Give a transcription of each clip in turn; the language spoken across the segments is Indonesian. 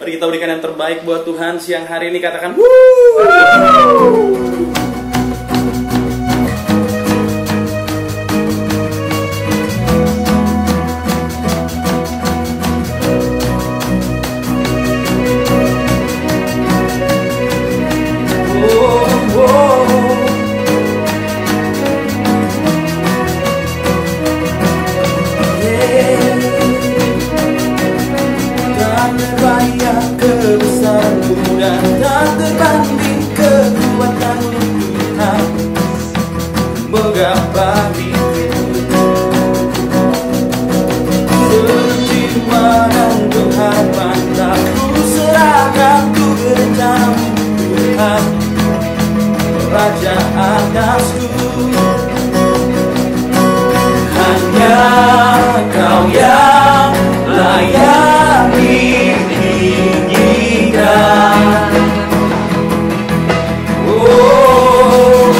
Mari kita berikan yang terbaik buat Tuhan siang hari ini. Katakan wuuu. Raja atasku, hanya Kau yang layak ditinggikan. Oh,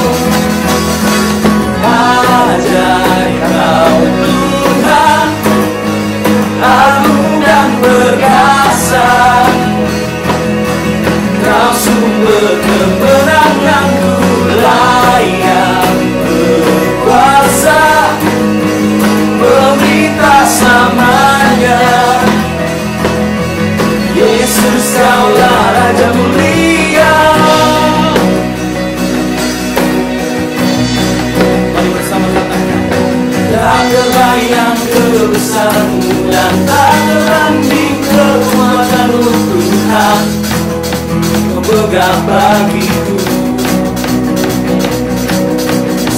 ajaib Kau Tuhan, agung dan perkasa. Kau sumber kemenanganku, layak berkuasa, pemerintah selamanya. Yesus, Kaulah Raja mulia. Mari bersama katakan, tak terbayang kebesaran-Mu dan tak teranding kekuatan-Mu Tuhan, memegang bagiku.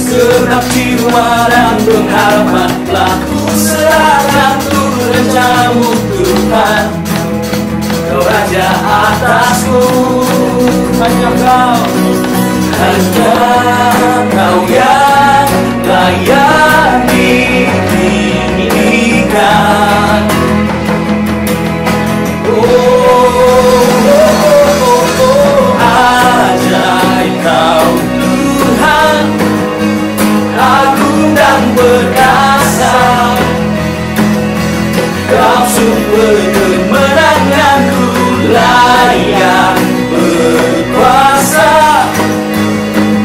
Segenap jiwa dan pengharapan telah ku serahkan untuk rencana-Mu Tuhan. Kau Raja atasku, hanya Kau yang layak ditinggikan. Ajaib Kau Tuhan, agung dan perkasa. Kau sumber kemenanganku, layak berkuasa,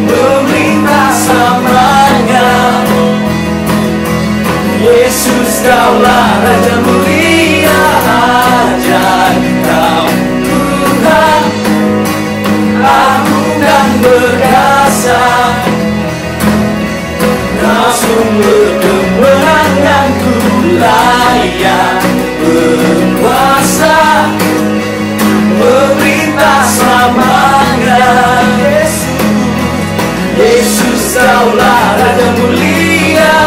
memerintah selamanya. Yesus, Kaulah Raja mulia. Ajaib Kau Tuhan, agung dan perkasa. Kau sumber kemenanganku, layak berkuasa, memerintah selamanya. Yesus, Kaulah Raja mulia.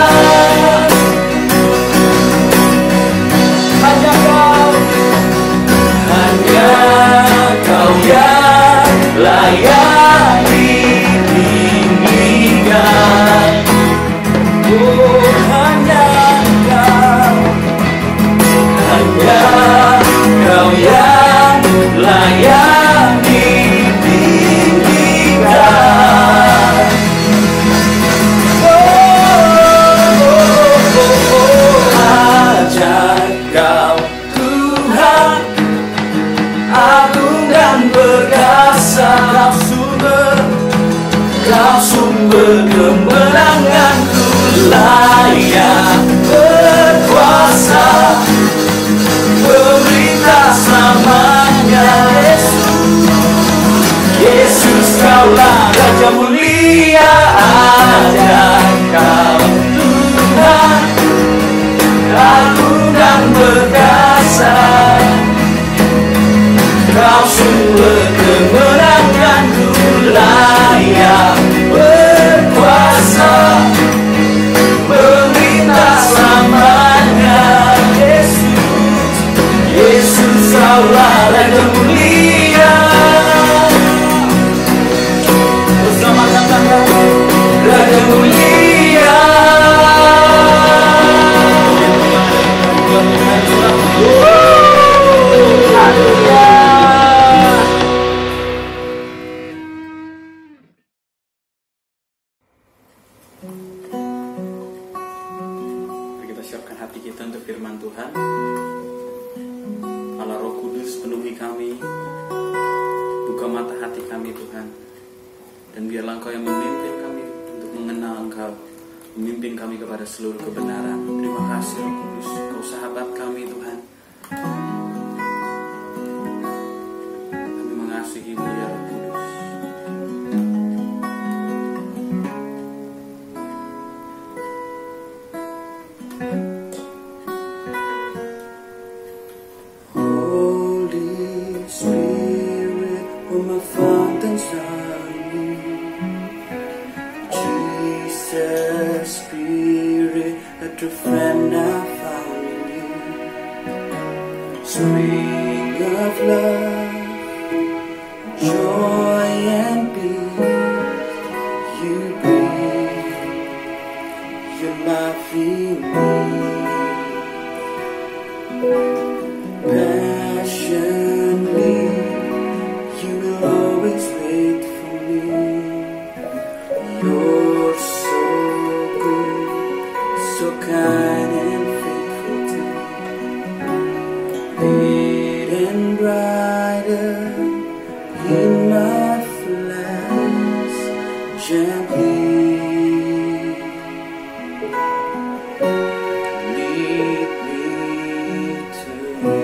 Hanya Kau yang layak ditinggikan. Oh, hanya Kau yang layak ditinggikan. Ajaib Kau Tuhan, agung dan perkasa. Kau sumber kemenanganku, layak berkuasa, pemerintah selamanya. Yesus, Kaulah Raja mulia. Ajaib Kau Tuhan, agung dan perkasa. Kau sumber kemenanganku, layak berkuasa, pemerintah selamanya. Yesus, Kaulah Raja mulia. Bersama katakan, Raja mulia. Mari kita siapkan hati kita untuk firman Tuhan. Allah Roh Kudus penuhi kami, buka mata hati kami Tuhan, dan biarlah Engkau yang memimpin kami untuk mengenal Engkau, memimpin kami kepada seluruh kebenaran. Terima kasih Roh Kudus, Kau sahabat kami Tuhan. Kami mengasihi-Mu ya Roh Kudus. Spirit, a true friend I found in you. Spring of love, joy and peace. You breathe your life in me. Passionately, you will always wait for me. You're so kind and faithful to me, hidden brighter in my flesh, gently lead me to you.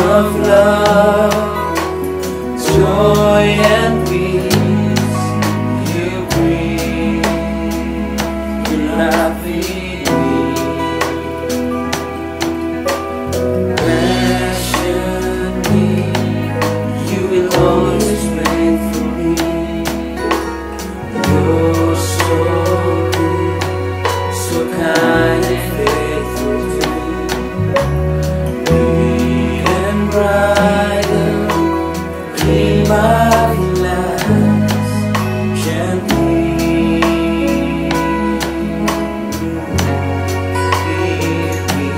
Of love, joy and peace, you breathe your life in me. Passionately, you will always wait for me. You're so good, so kind and faithful to me. Brighter in my life, gently lead me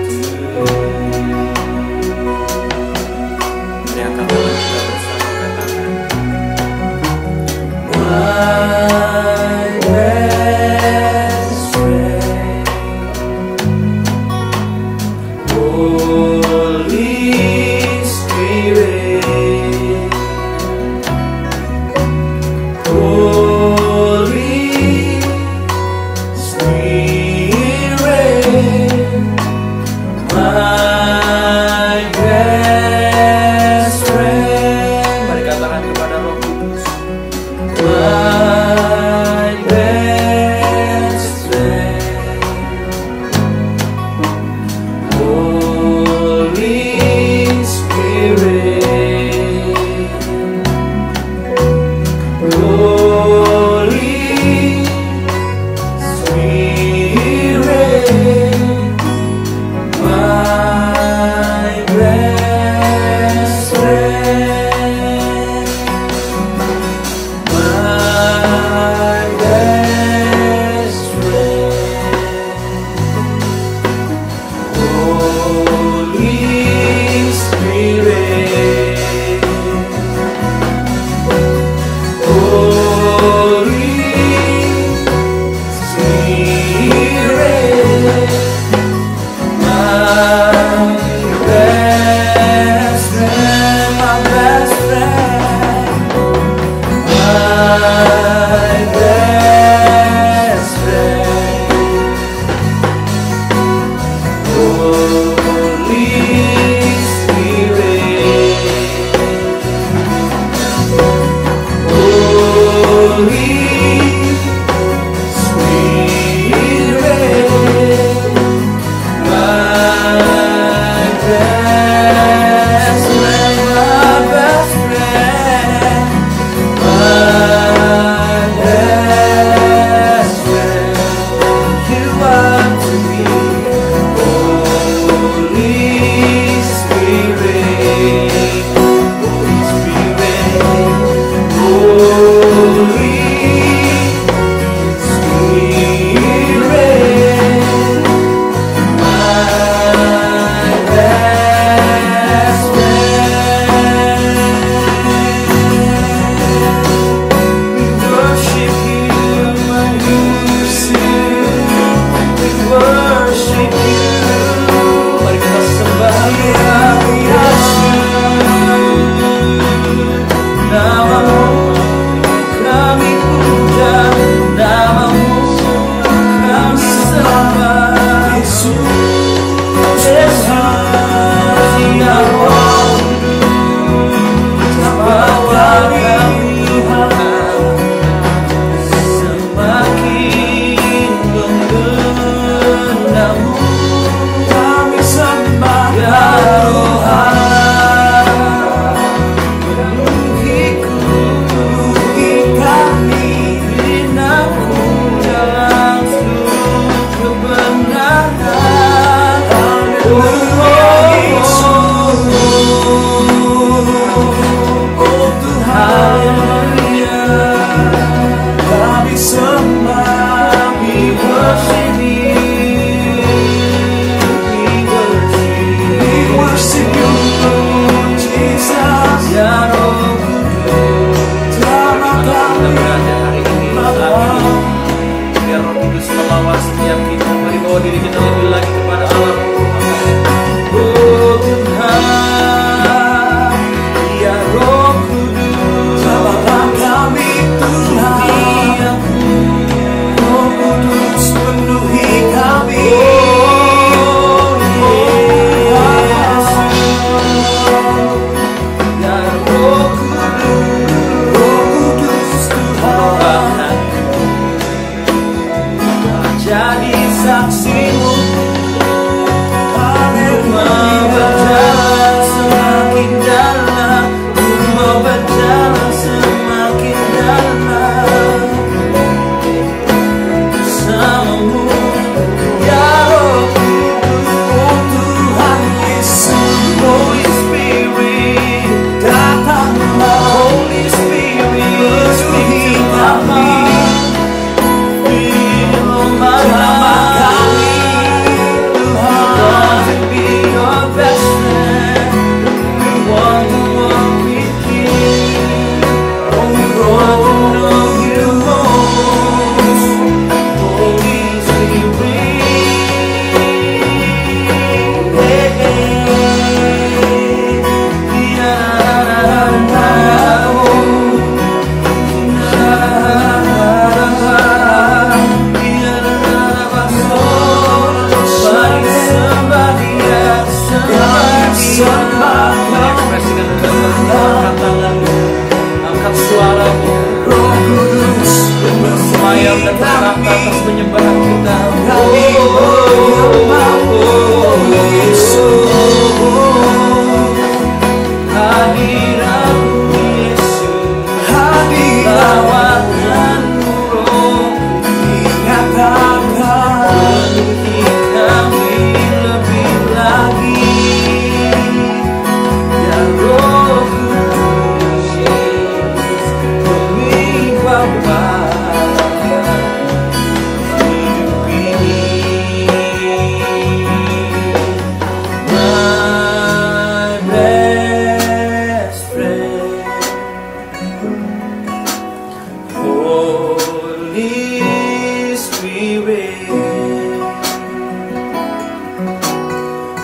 to you. Mari angkat tangan kita bersama, katakan, My best friend, Holy Spirit, Holy Spirit, my best friend. mari katakan kepada Roh Kudus, My best friend, Holy Spirit, Holy Spirit, my best friend, my best friend, Holy Spirit, Holy Spirit, my best friend, my best friend, my best friend, Holy Spirit, Holy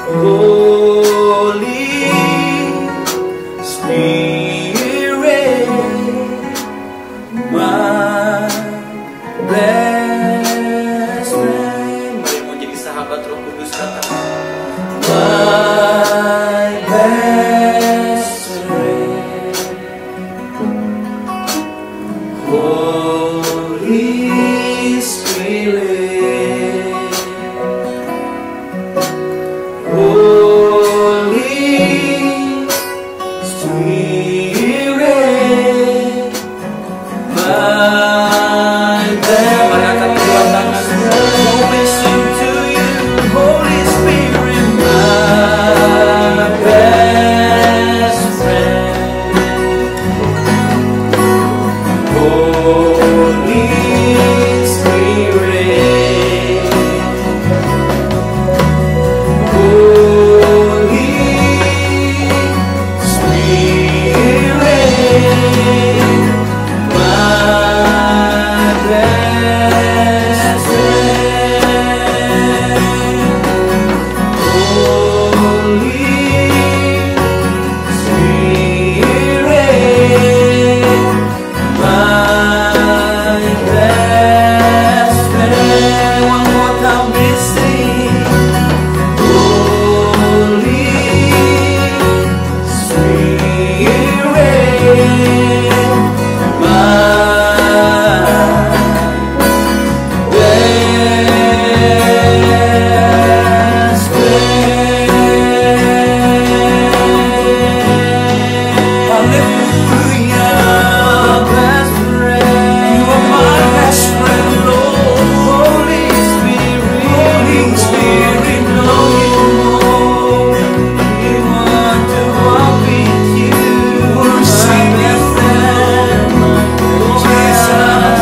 Holy Spirit, my best friend. Mari mau jadi sahabat Roh Kudus, katakan. My best friend, Holy Spirit, Holy Spirit, my best friend. We sing to you, Holy Spirit, my best friend. Holy Spirit, Holy Spirit, my best friend. Holy Spirit, my best friend. One more time we sing. Holy Spirit, my best friend. Hallelujah, best friend. You are my best friend, Lord. Holy Spirit, know you more. We want to walk with you. Worship your friend, Jesus.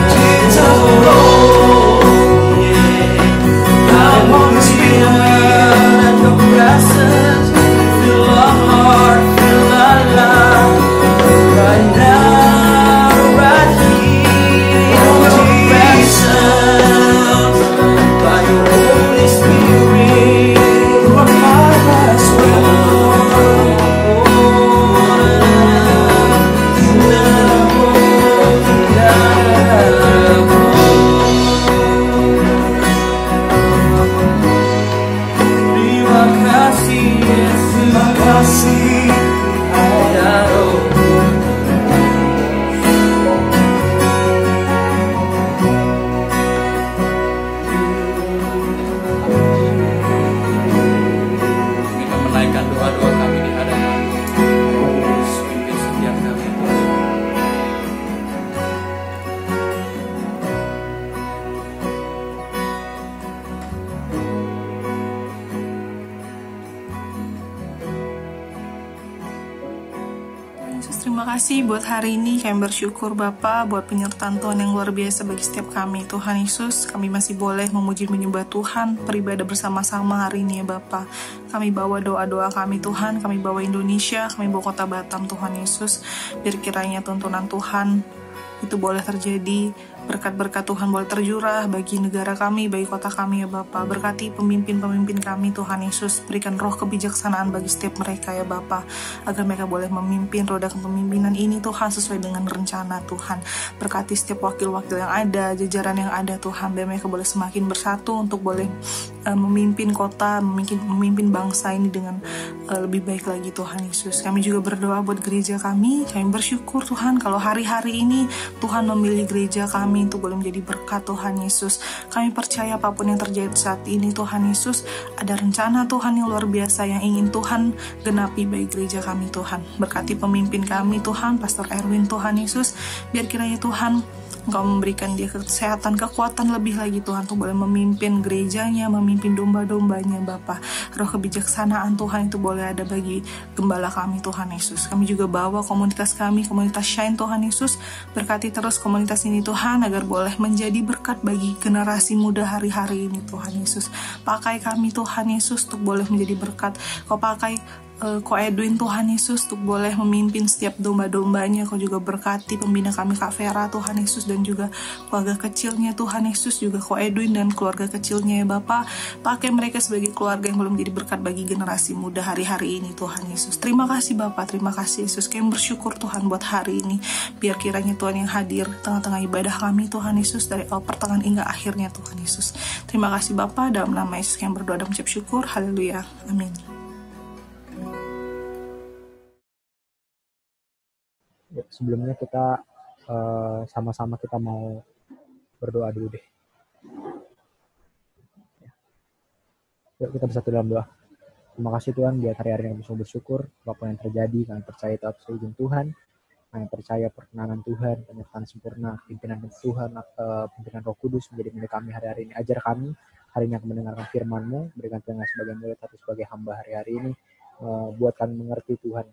Jesus, Lord, yeah. I want to feel your presence, fill our heart, fill our life, right now, right here, your presence, by your Holy Spirit, you are my best Terima kasih Yesus, terima kasih ya Roh. Kita menaikkan doa-doa kami di hadapan Roh Kudus, pimpin setiap kami, Tuhan. Yesus, terima kasih buat hari ini. Kami bersyukur Bapa buat penyertaan Tuhan yang luar biasa bagi setiap kami. Tuhan Yesus, kami masih boleh memuji menyembah Tuhan, beribadah bersama-sama hari ini ya Bapa. Kami bawa doa-doa kami Tuhan, kami bawa Indonesia, kami bawa kota Batam Tuhan Yesus. Biar kiranya tuntunan Tuhan itu boleh terjadi, berkat-berkat Tuhan boleh tercurah bagi negara kami, bagi kota kami ya Bapa. Berkati pemimpin-pemimpin kami Tuhan Yesus, berikan roh kebijaksanaan bagi setiap mereka ya Bapa, agar mereka boleh memimpin roda kepemimpinan ini Tuhan sesuai dengan rencana Tuhan. Berkati setiap wakil-wakil yang ada, jajaran yang ada Tuhan, biar mereka boleh semakin bersatu untuk boleh memimpin kota, memimpin bangsa ini dengan lebih baik lagi Tuhan Yesus. Kami juga berdoa buat gereja kami bersyukur Tuhan kalau hari-hari ini Tuhan memilih gereja kami untuk boleh menjadi berkat Tuhan Yesus. Kami percaya apapun yang terjadi saat ini Tuhan Yesus, ada rencana Tuhan yang luar biasa yang ingin Tuhan genapi bagi gereja kami Tuhan. Berkati pemimpin kami Tuhan, Pastor Erwin Tuhan Yesus, biar kiranya Tuhan Engkau memberikan dia kesehatan, kekuatan lebih lagi Tuhan untuk boleh memimpin gerejanya, memimpin domba-dombanya Bapa. Roh kebijaksanaan Tuhan itu boleh ada bagi gembala kami Tuhan Yesus. Kami juga bawa komunitas kami, komunitas Shine Tuhan Yesus. Berkati terus komunitas ini Tuhan agar boleh menjadi berkat bagi generasi muda hari-hari ini Tuhan Yesus. Pakai kami Tuhan Yesus untuk boleh menjadi berkat. Kau pakai Ko Edwin Tuhan Yesus untuk boleh memimpin setiap domba-dombanya. Kau juga berkati pembina kami Kak Vera Tuhan Yesus, dan juga keluarga kecilnya Tuhan Yesus, juga Ko Edwin dan keluarga kecilnya ya Bapak. Pakai mereka sebagai keluarga yang belum jadi berkat bagi generasi muda hari-hari ini Tuhan Yesus. Terima kasih Bapak, terima kasih Yesus. Kami bersyukur Tuhan buat hari ini. Biar kiranya Tuhan yang hadir tengah-tengah ibadah kami Tuhan Yesus, dari awal pertengahan hingga akhirnya Tuhan Yesus. Terima kasih Bapak, dalam nama Yesus yang berdoa dan mengucap syukur. Haleluya, amin. Ya, sebelumnya kita sama-sama kita mau berdoa dulu deh. Yuk kita bersatu dalam doa. Terima kasih Tuhan buat hari-hari yang bisa bersyukur. Apapun yang terjadi, kami percaya itu atas izin Tuhan. Kami percaya perkenanan Tuhan, penyertaan sempurna, pimpinan Tuhan, pimpinan Roh Kudus menjadi milik kami hari-hari ini. Ajar kami hari ini akan mendengarkan firman-Mu, berikan Tuhan sebagai murid atau sebagai hamba hari-hari ini. Buat kami mengerti Tuhan.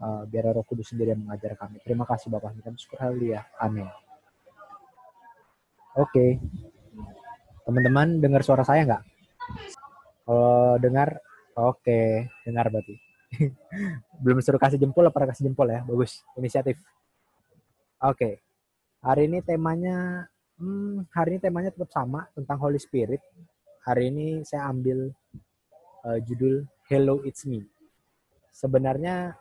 Biar Roh Kudus sendiri yang mengajar kami. Terima kasih Bapak. Kami syukur, haleluya. Amin. Oke. Teman-teman dengar suara saya nggak? Dengar? Oke. Dengar berarti. Belum suruh kasih jempol, apa kasih jempol ya? Bagus. Inisiatif. Oke. Hari ini temanya tetap sama tentang Holy Spirit. Hari ini saya ambil judul Hello It's Me. Sebenarnya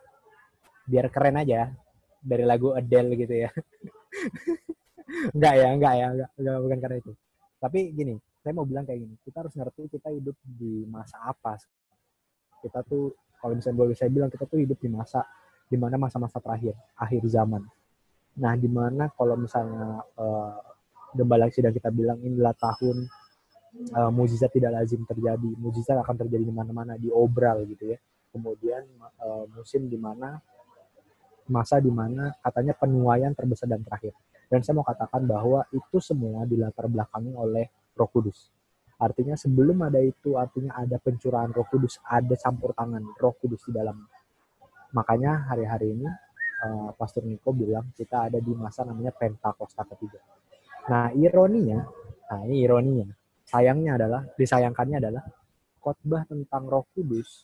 biar keren aja dari lagu Adele gitu ya. enggak, bukan karena itu. Tapi gini, saya mau bilang kayak gini, kita harus ngerti kita hidup di masa apa. Kita tuh, kalau misalnya boleh saya bilang, kita tuh hidup di masa, di mana masa-masa terakhir, akhir zaman. Nah, di mana kalau misalnya Gembala Sidang kita bilang inilah tahun mukjizat tidak lazim terjadi, mukjizat akan terjadi di mana-mana, di obral gitu ya. Kemudian musim di mana masa di mana katanya penuaian terbesar dan terakhir. Dan saya mau katakan bahwa itu semua dilatar belakangi oleh Roh Kudus. Artinya sebelum ada itu, artinya ada pencurahan Roh Kudus, ada campur tangan Roh Kudus di dalam. Makanya hari-hari ini Pastor Niko bilang kita ada di masa namanya Pentakosta ketiga. Nah ironinya, disayangkannya adalah khotbah tentang Roh Kudus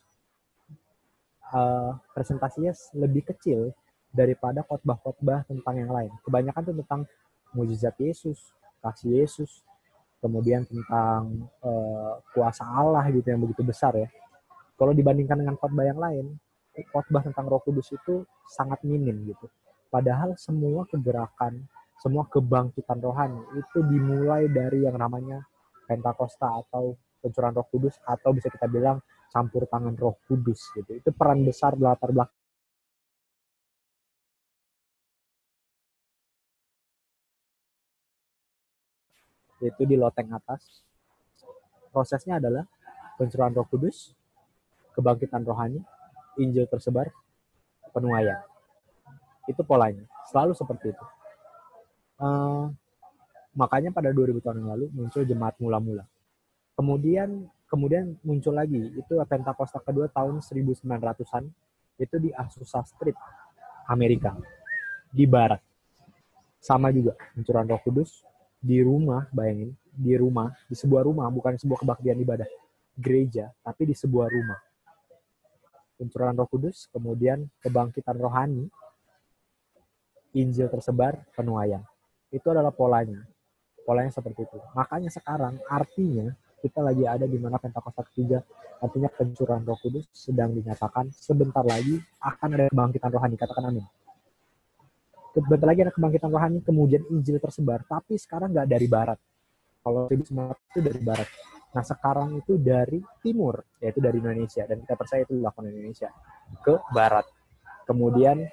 presentasinya lebih kecil daripada khotbah-khotbah tentang yang lain. Kebanyakan itu tentang mukjizat Yesus, kasih Yesus, kemudian tentang kuasa Allah gitu yang begitu besar ya. Kalau dibandingkan dengan khotbah yang lain, khotbah tentang Roh Kudus itu sangat minim gitu. Padahal semua kegerakan, semua kebangkitan rohani itu dimulai dari yang namanya Pentakosta atau pencurahan Roh Kudus, atau bisa kita bilang campur tangan Roh Kudus gitu. Itu peran besar latar belakang itu di loteng atas. Prosesnya adalah pencurahan Roh Kudus, kebangkitan rohani, Injil tersebar, penuaian. Itu polanya, selalu seperti itu. Makanya pada 2000 tahun yang lalu muncul jemaat mula-mula. Kemudian muncul lagi, itu Pentakosta kedua tahun 1900-an, itu di Azusa Street, Amerika, di barat. Sama juga, pencurahan Roh Kudus, di rumah, bayangin, di sebuah rumah, bukan sebuah kebaktian ibadah, gereja, tapi di sebuah rumah. Pencurahan Roh Kudus, kemudian kebangkitan rohani, Injil tersebar, penuaian. Itu adalah polanya. Polanya seperti itu. Makanya sekarang artinya kita lagi ada di mana Pentakosta ketiga, artinya pencurahan Roh Kudus sedang dinyatakan. Sebentar lagi akan ada kebangkitan rohani, katakan amin. Sebentar lagi ada kebangkitan rohani, kemudian Injil tersebar, tapi sekarang nggak dari barat. Kalau itu dari barat. Nah sekarang itu dari timur, yaitu dari Indonesia, dan kita percaya itu dilakukan Indonesia ke barat. Kemudian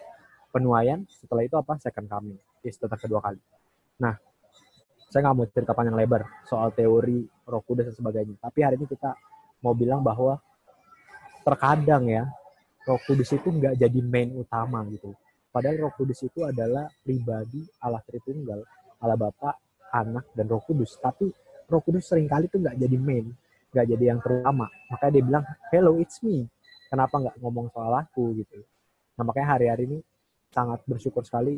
penuaian, setelah itu apa? Second coming, tentang kedua kali. Nah, saya nggak mau cerita panjang lebar soal teori Roh Kudus dan sebagainya, tapi hari ini kita mau bilang bahwa terkadang ya Roh Kudus itu nggak jadi main utama gitu. Padahal Roh Kudus itu adalah pribadi Allah Tritunggal, Allah Bapa, Anak, dan Roh Kudus. Tapi Roh Kudus seringkali tuh nggak jadi main, nggak jadi yang terutama. Makanya dia bilang, hello it's me. Kenapa nggak ngomong soal aku gitu. Nah makanya hari-hari ini sangat bersyukur sekali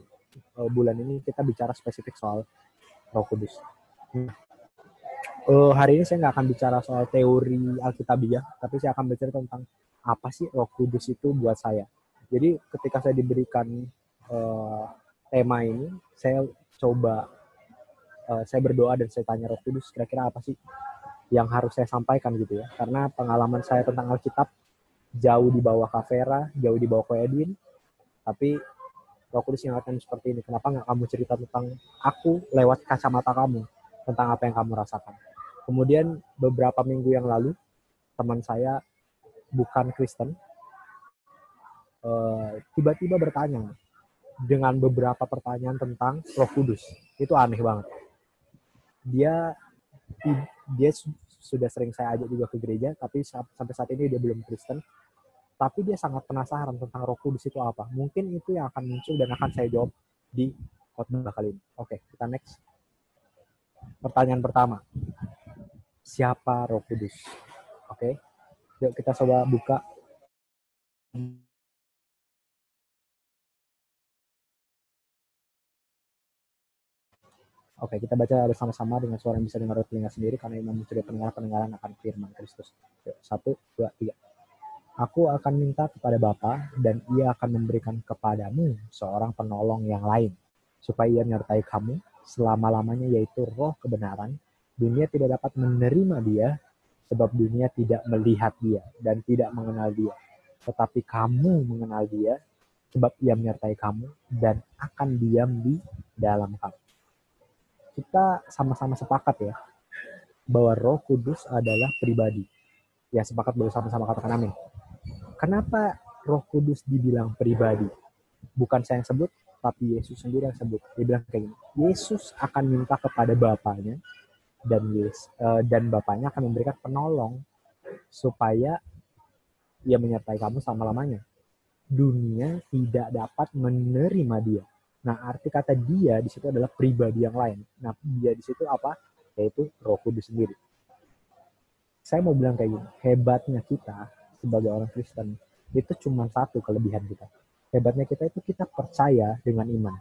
bulan ini kita bicara spesifik soal Roh Kudus. Hari ini saya nggak akan bicara soal teori Alkitabiah, tapi saya akan bicara tentang apa sih Roh Kudus itu buat saya. Jadi ketika saya diberikan tema ini, saya coba saya berdoa dan saya tanya Roh Kudus, kira-kira apa sih yang harus saya sampaikan gitu ya. Karena pengalaman saya tentang Alkitab jauh di bawah Kak Vera, jauh di bawah Ko Edwin, tapi Roh Kudus ingatkan seperti ini. Kenapa nggak kamu cerita tentang aku lewat kacamata kamu, tentang apa yang kamu rasakan. Kemudian beberapa minggu yang lalu, teman saya bukan Kristen, tiba-tiba bertanya dengan beberapa pertanyaan tentang Roh Kudus. Itu aneh banget. Dia sudah sering saya ajak juga ke gereja, tapi sampai saat ini dia belum Kristen. Tapi dia sangat penasaran tentang Roh Kudus itu apa. Mungkin itu yang akan muncul dan akan saya jawab di khotbah kali ini. Oke, kita next. Pertanyaan pertama. Siapa Roh Kudus? Oke. Yuk kita coba buka. Oke, kita baca bersama-sama dengan suara yang bisa dengar oleh telinga sendiri, karena Imam mencuri pendengaran akan firman Kristus. 1, 2, 3. Aku akan minta kepada Bapa, dan ia akan memberikan kepadamu seorang penolong yang lain, supaya ia menyertai kamu selama-lamanya, yaitu Roh kebenaran. Dunia tidak dapat menerima dia, sebab dunia tidak melihat dia dan tidak mengenal dia. Tetapi kamu mengenal dia, sebab ia menyertai kamu dan akan diam di dalam kamu. Kita sama-sama sepakat ya, bahwa Roh Kudus adalah pribadi. Ya, sepakat bersama-sama, katakan amin. Kenapa Roh Kudus dibilang pribadi? Bukan saya yang sebut, tapi Yesus sendiri yang sebut. Dia bilang kayak gini, Yesus akan minta kepada Bapaknya, dan Bapaknya akan memberikan penolong supaya ia menyertai kamu selama-lamanya. Dunia tidak dapat menerima dia. Nah, arti kata dia di situ adalah pribadi yang lain. Nah, dia di situ apa? Yaitu Roh Kudus sendiri. Saya mau bilang kayak gini, hebatnya kita sebagai orang Kristen itu cuma satu kelebihan kita. Hebatnya kita itu kita percaya dengan iman.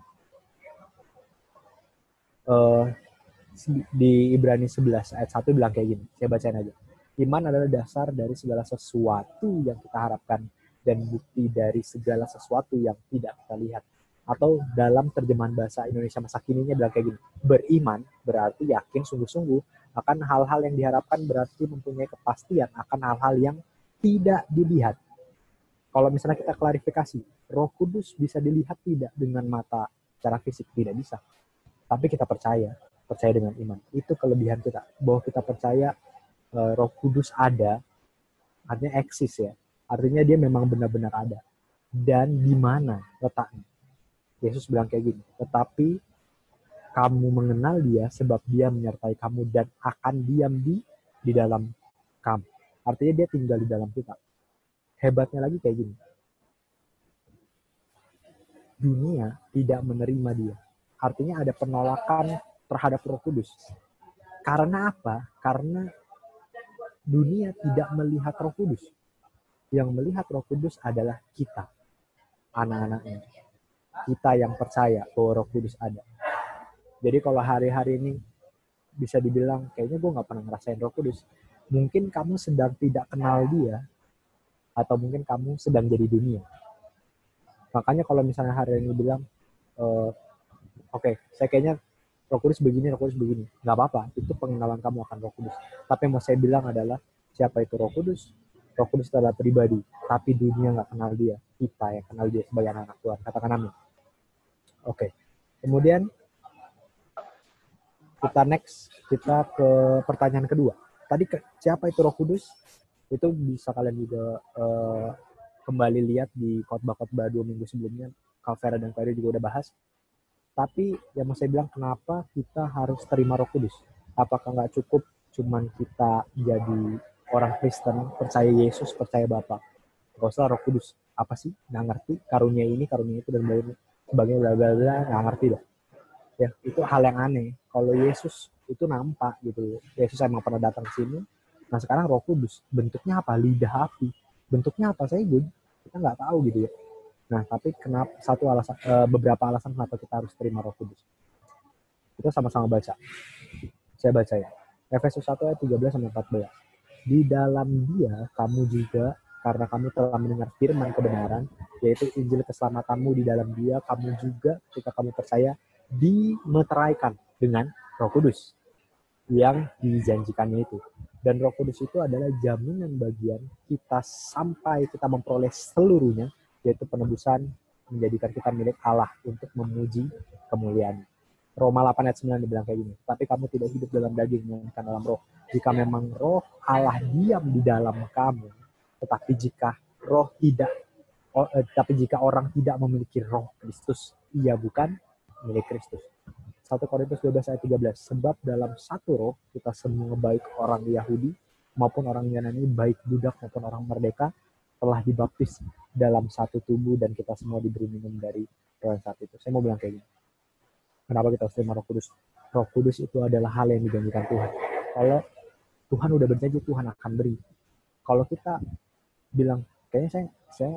Di Ibrani 11 ayat 1 bilang kayak gini, saya bacain aja. Iman adalah dasar dari segala sesuatu yang kita harapkan dan bukti dari segala sesuatu yang tidak kita lihat. Atau dalam terjemahan bahasa Indonesia masa kininya bilang kayak gini, beriman berarti yakin sungguh-sungguh akan hal-hal yang diharapkan, berarti mempunyai kepastian akan hal-hal yang tidak dilihat. Kalau misalnya kita klarifikasi, Roh Kudus bisa dilihat tidak dengan mata secara fisik? Tidak bisa. Tapi kita percaya dengan iman. Itu kelebihan kita, bahwa kita percaya Roh Kudus ada, artinya eksis ya. Artinya dia memang benar-benar ada. Dan di mana letaknya? Yesus bilang kayak gini, tetapi kamu mengenal dia sebab dia menyertai kamu dan akan diam di dalam kamu. Artinya dia tinggal di dalam kita. Hebatnya lagi kayak gini, dunia tidak menerima dia. Artinya ada penolakan terhadap Roh Kudus. Karena apa? Karena dunia tidak melihat Roh Kudus. Yang melihat Roh Kudus adalah kita, anak-anaknya. Kita yang percaya bahwa Roh Kudus ada. Jadi kalau hari-hari ini bisa dibilang, kayaknya gue gak pernah ngerasain Roh Kudus. Mungkin kamu sedang tidak kenal dia, atau mungkin kamu sedang jadi dunia. Makanya kalau misalnya hari ini bilang, oke, saya kayaknya Roh Kudus begini, nggak apa-apa, itu pengenalan kamu akan Roh Kudus. Tapi yang mau saya bilang adalah, siapa itu Roh Kudus? Roh Kudus adalah pribadi, tapi dunia nggak kenal dia. Kita yang kenal dia sebagai anak Tuhan. Katakan amin. Oke, kemudian kita ke pertanyaan kedua. Tadi siapa itu Roh Kudus? Itu bisa kalian juga kembali lihat di khotbah-khotbah 2 minggu sebelumnya. Kak Vera dan Kak Eri juga udah bahas. Tapi yang mau saya bilang, kenapa kita harus terima Roh Kudus? Apakah nggak cukup cuman kita jadi orang Kristen, percaya Yesus, percaya Bapa? Nggak usah Roh Kudus. Apa sih? Nggak ngerti. Karunia ini, karunia itu, dan sebagainya, bla bla bla, nggak ngerti dah. Ya, itu hal yang aneh. Kalau Yesus itu nampak gitu. Yesus emang pernah datang ke sini. Nah sekarang Roh Kudus bentuknya apa? Lidah api. Bentuknya apa? Kita nggak tahu gitu ya. Nah tapi kenapa beberapa alasan kenapa kita harus terima Roh Kudus? Kita sama-sama baca. Saya baca ya. Efesus 1 ayat 13 sampai 14. Di dalam Dia kamu juga, karena kamu telah mendengar firman kebenaran, yaitu Injil keselamatanmu, di dalam Dia kamu juga ketika kamu percaya dimeteraikan dengan Roh Kudus yang dijanjikannya itu. Dan Roh Kudus itu adalah jaminan bagian kita sampai kita memperoleh seluruhnya, yaitu penebusan, menjadikan kita milik Allah untuk memuji kemuliaan. Roma 8 ayat 9 dibilang kayak gini, tapi kamu tidak hidup dalam daging, melainkan dalam roh. Jika memang roh Allah diam di dalam kamu, tetapi jika jika orang tidak memiliki roh Kristus, ia bukan milik Kristus. 1 Korintus 12 ayat 13, sebab dalam satu roh kita semua, baik orang Yahudi maupun orang Yunani, baik budak maupun orang merdeka, telah dibaptis dalam satu tubuh, dan kita semua diberi minum dari roh yang satu itu. Saya mau bilang kayak gini, kenapa kita harus terima Roh Kudus? Roh Kudus itu adalah hal yang dijanjikan Tuhan. Kalau Tuhan udah berjanji, Tuhan akan beri. Kalau kita bilang, kayaknya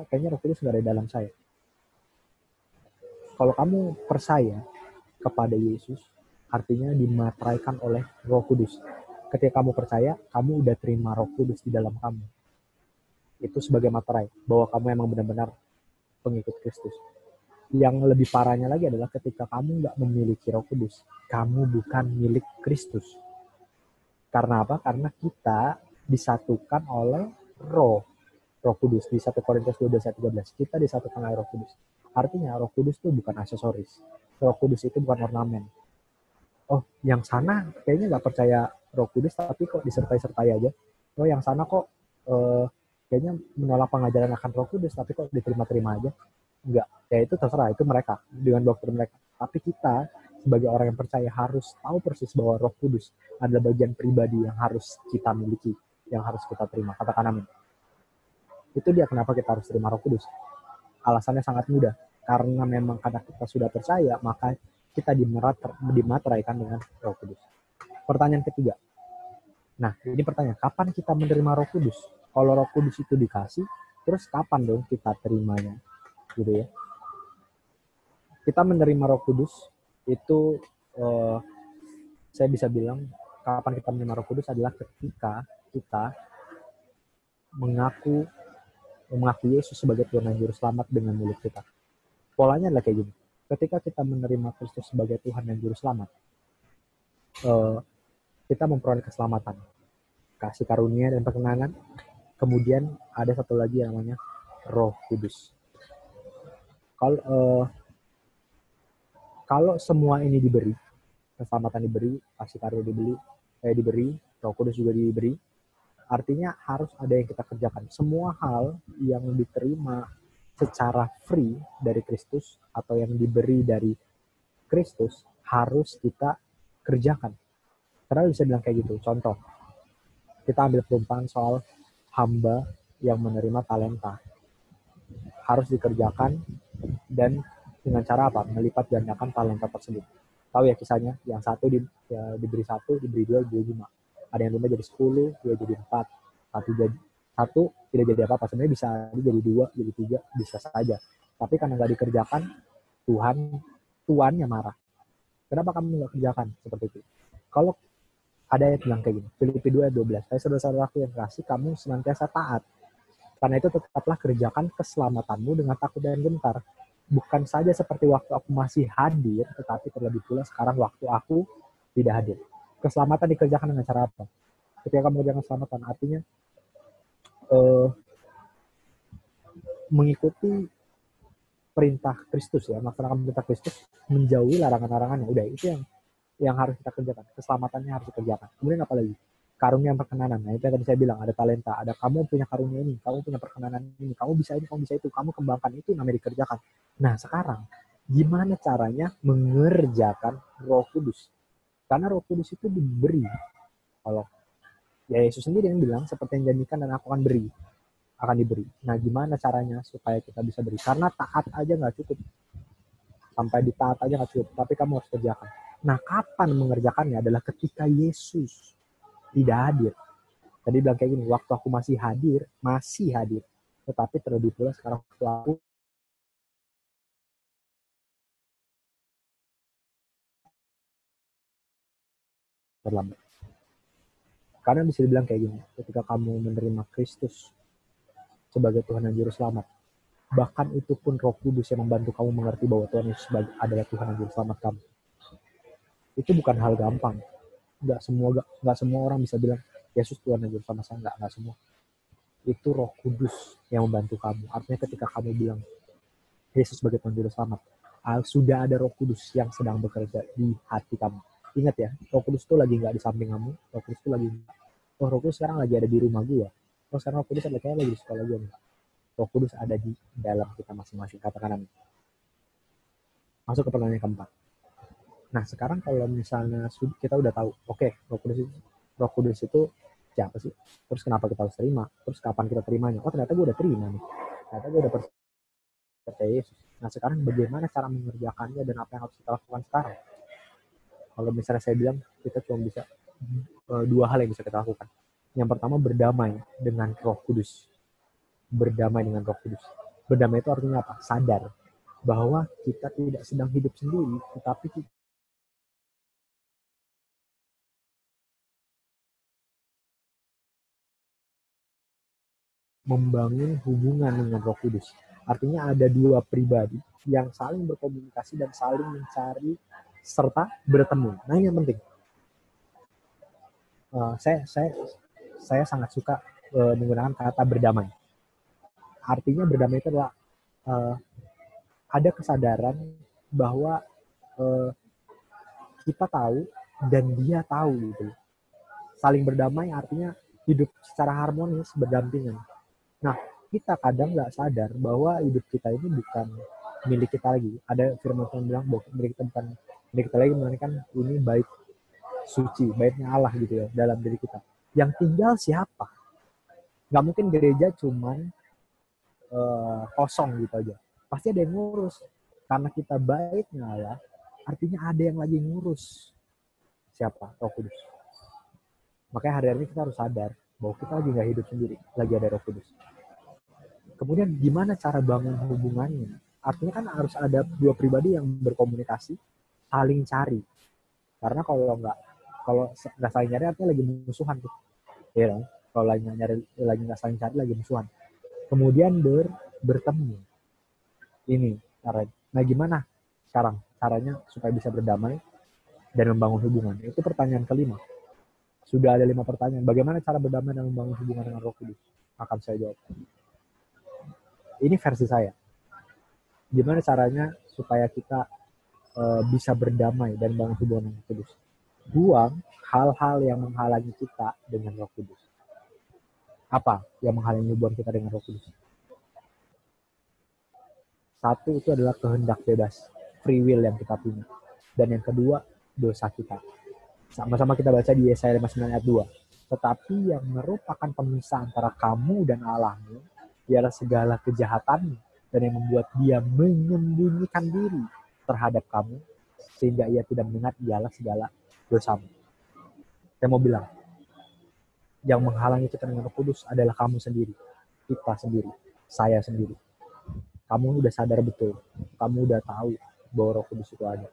kayaknya Roh Kudus nggak ada di dalam saya. Kalau kamu percaya kepada Yesus, artinya dimateraikan oleh Roh Kudus. Ketika kamu percaya, kamu udah terima Roh Kudus di dalam kamu. Itu sebagai materai, bahwa kamu emang benar-benar pengikut Kristus. Yang lebih parahnya lagi adalah ketika kamu nggak memiliki Roh Kudus, kamu bukan milik Kristus. Karena apa? Karena kita disatukan oleh Roh Kudus. Di 1 Korintus 12 ayat 13, kita disatukan oleh Roh Kudus. Artinya Roh Kudus itu bukan aksesoris. Roh Kudus itu bukan ornamen. Oh, yang sana kayaknya nggak percaya Roh Kudus, tapi kok disertai-sertai aja. Oh, yang sana kok kayaknya menolak pengajaran akan Roh Kudus, tapi kok diterima-terima aja. Enggak, ya itu terserah, itu mereka, dengan dokter mereka. Tapi kita sebagai orang yang percaya harus tahu persis bahwa Roh Kudus adalah bagian pribadi yang harus kita miliki, yang harus kita terima. Katakan amin. Itu dia kenapa kita harus terima Roh Kudus. Alasannya sangat mudah, karena memang karena kita sudah percaya, maka kita dimateraikan dengan Roh Kudus. Pertanyaan ketiga. Nah, ini pertanyaan, kapan kita menerima Roh Kudus? Kalau Roh Kudus itu dikasih, terus kapan dong kita terimanya? Gitu ya. Kita menerima Roh Kudus itu saya bisa bilang kapan kita menerima Roh Kudus adalah ketika kita mengaku Yesus sebagai Tuhan dan Juru Selamat dengan mulut kita. Polanya adalah kayak gini. Ketika kita menerima Kristus sebagai Tuhan dan Juru Selamat, kita memperoleh keselamatan, kasih karunia dan perkenanan. Kemudian ada satu lagi yang namanya Roh Kudus. Kalau semua ini diberi, keselamatan diberi, kasih karunia diberi, Roh Kudus juga diberi, artinya harus ada yang kita kerjakan. Semua hal yang diterima secara free dari Kristus atau yang diberi dari Kristus harus kita kerjakan. Karena bisa bilang kayak gitu. Contoh, kita ambil perumpamaan soal hamba yang menerima talenta. Harus dikerjakan, dan dengan cara apa? Melipat gandakan talenta tersebut. Tahu ya kisahnya, yang satu diberi 1, diberi 2, diberi 5. Ada yang 5 jadi 10, 2 jadi 4, satu tidak jadi apa-apa. Sebenarnya bisa jadi 2, jadi 3, bisa saja. Tapi karena nggak dikerjakan, Tuannya marah. Kenapa kamu nggak kerjakan seperti itu? Kalau ada yang bilang kayak gini, Filipi 2 ayat 12, saya saudara-saudaraku yang kasih, kamu senantiasa taat. Karena itu tetaplah kerjakan keselamatanmu dengan takut dan gentar. Bukan saja seperti waktu aku masih hadir, tetapi terlebih pula sekarang waktu aku tidak hadir. Keselamatan dikerjakan dengan cara apa? Ketika kamu mengerjakan keselamatan, artinya mengikuti perintah Kristus ya, melaksanakan perintah Kristus, menjauhi larangan-larangannya. Udah, itu yang harus kita kerjakan. Keselamatannya harus dikerjakan. Kemudian apa lagi? Karunia perkenanan. Nah, itu yang tadi saya bilang, ada talenta, ada kamu punya karunia ini, kamu punya perkenanan ini, kamu bisa ini, kamu bisa itu, kamu kembangkan itu, namanya dikerjakan. Nah, sekarang gimana caranya mengerjakan Roh Kudus? Karena Roh Kudus itu diberi. Kalau ya Yesus sendiri yang bilang, seperti yang janjikan dan aku akan diberi. Nah, gimana caranya supaya kita bisa beri? Karena taat aja nggak cukup. Sampai ditaat aja nggak cukup, tapi kamu harus kerjakan. Nah, kapan mengerjakannya adalah ketika Yesus tidak hadir. Tadi bilang kayak gini, waktu aku masih hadir, tetapi terlebih pula sekarang waktu aku terlambat. Karena bisa dibilang kayak gini, ketika kamu menerima Kristus sebagai Tuhan dan Juru Selamat, bahkan itu pun Roh Kudus yang membantu kamu mengerti bahwa Tuhan Yesus adalah Tuhan dan Juru Selamat kamu. Itu bukan hal gampang. Nggak semua orang bisa bilang Yesus Tuhan dan Juru Selamat saya. Nggak semua. Itu Roh Kudus yang membantu kamu. Artinya ketika kamu bilang Yesus sebagai Tuhan Juru Selamat, sudah ada Roh Kudus yang sedang bekerja di hati kamu. Ingat ya, Roh Kudus itu lagi nggak di samping kamu. Roh Kudus itu lagi, Roh Kudus sekarang lagi ada di rumah gua. Sekarang Roh Kudus kayaknya lagi di sekolah gua. Roh Kudus ada di dalam kita masing-masing. Katakan amin. Masuk ke pertanyaan keempat. Nah, sekarang kalau misalnya kita udah tahu, oke, Roh Kudus itu siapa sih? Terus kenapa kita harus terima? Terus kapan kita terimanya? Oh, ternyata gue udah terima nih. Ternyata gue udah percaya Yesus. Nah, sekarang bagaimana cara mengerjakannya dan apa yang harus kita lakukan sekarang? Kalau misalnya saya bilang, kita cuma bisa dua hal yang bisa kita lakukan. Yang pertama, berdamai dengan Roh Kudus. Berdamai dengan Roh Kudus. Berdamai itu artinya apa? Sadar bahwa kita tidak sedang hidup sendiri, tetapi kita membangun hubungan dengan Roh Kudus. Artinya ada dua pribadi yang saling berkomunikasi dan saling mencari serta bertemu. Nah, ini yang penting. Saya sangat suka menggunakan kata berdamai. Artinya berdamai itu adalah ada kesadaran bahwa kita tahu dan dia tahu gitu. Saling berdamai artinya hidup secara harmonis, berdampingan. Nah, kita kadang nggak sadar bahwa hidup kita ini bukan milik kita lagi. Ada firman Tuhan bilang bahwa milik kita bukan milik kita lagi, melainkan ini baik suci, baiknya Allah gitu ya dalam diri kita. Yang tinggal siapa? Nggak mungkin gereja cuman kosong gitu aja. Pasti ada yang ngurus. Karena kita baiknya Allah, artinya ada yang lagi ngurus. Siapa? Roh Kudus. Makanya hari ini kita harus sadar bahwa kita lagi nggak hidup sendiri, lagi ada Roh Kudus. Kemudian gimana cara bangun hubungannya? Artinya kan harus ada dua pribadi yang berkomunikasi, saling cari. Karena kalau nggak saling nyari artinya lagi musuhan tuh. Ya, kalau lagi nggak saling cari lagi musuhan. Kemudian bertemu. Ini caranya. Nah, gimana sekarang caranya supaya bisa berdamai dan membangun hubungan? Itu pertanyaan kelima. Sudah ada 5 pertanyaan. Bagaimana cara berdamai dan membangun hubungan dengan Roh Kudus? Akan saya jawab. Ini versi saya. Gimana caranya supaya kita bisa berdamai dan membangun hubungan dengan Roh Kudus? Buang hal-hal yang menghalangi kita dengan Roh Kudus. Apa yang menghalangi hubungan kita dengan Roh Kudus? Satu itu adalah kehendak bebas, free will yang kita punya. Dan yang kedua, dosa kita. Sama-sama kita baca di Yesaya 59 ayat 2. Tetapi yang merupakan pemisah antara kamu dan Allahmu ialah segala kejahatanmu dan yang membuat dia menyembunyikan diri terhadap kamu sehingga ia tidak mengingat ialah segala dosamu. Saya mau bilang, yang menghalangi kita dengan Roh Kudus adalah kamu sendiri, kita sendiri, saya sendiri. Kamu udah sadar betul, kamu udah tahu bahwa Roh Kudus itu ada.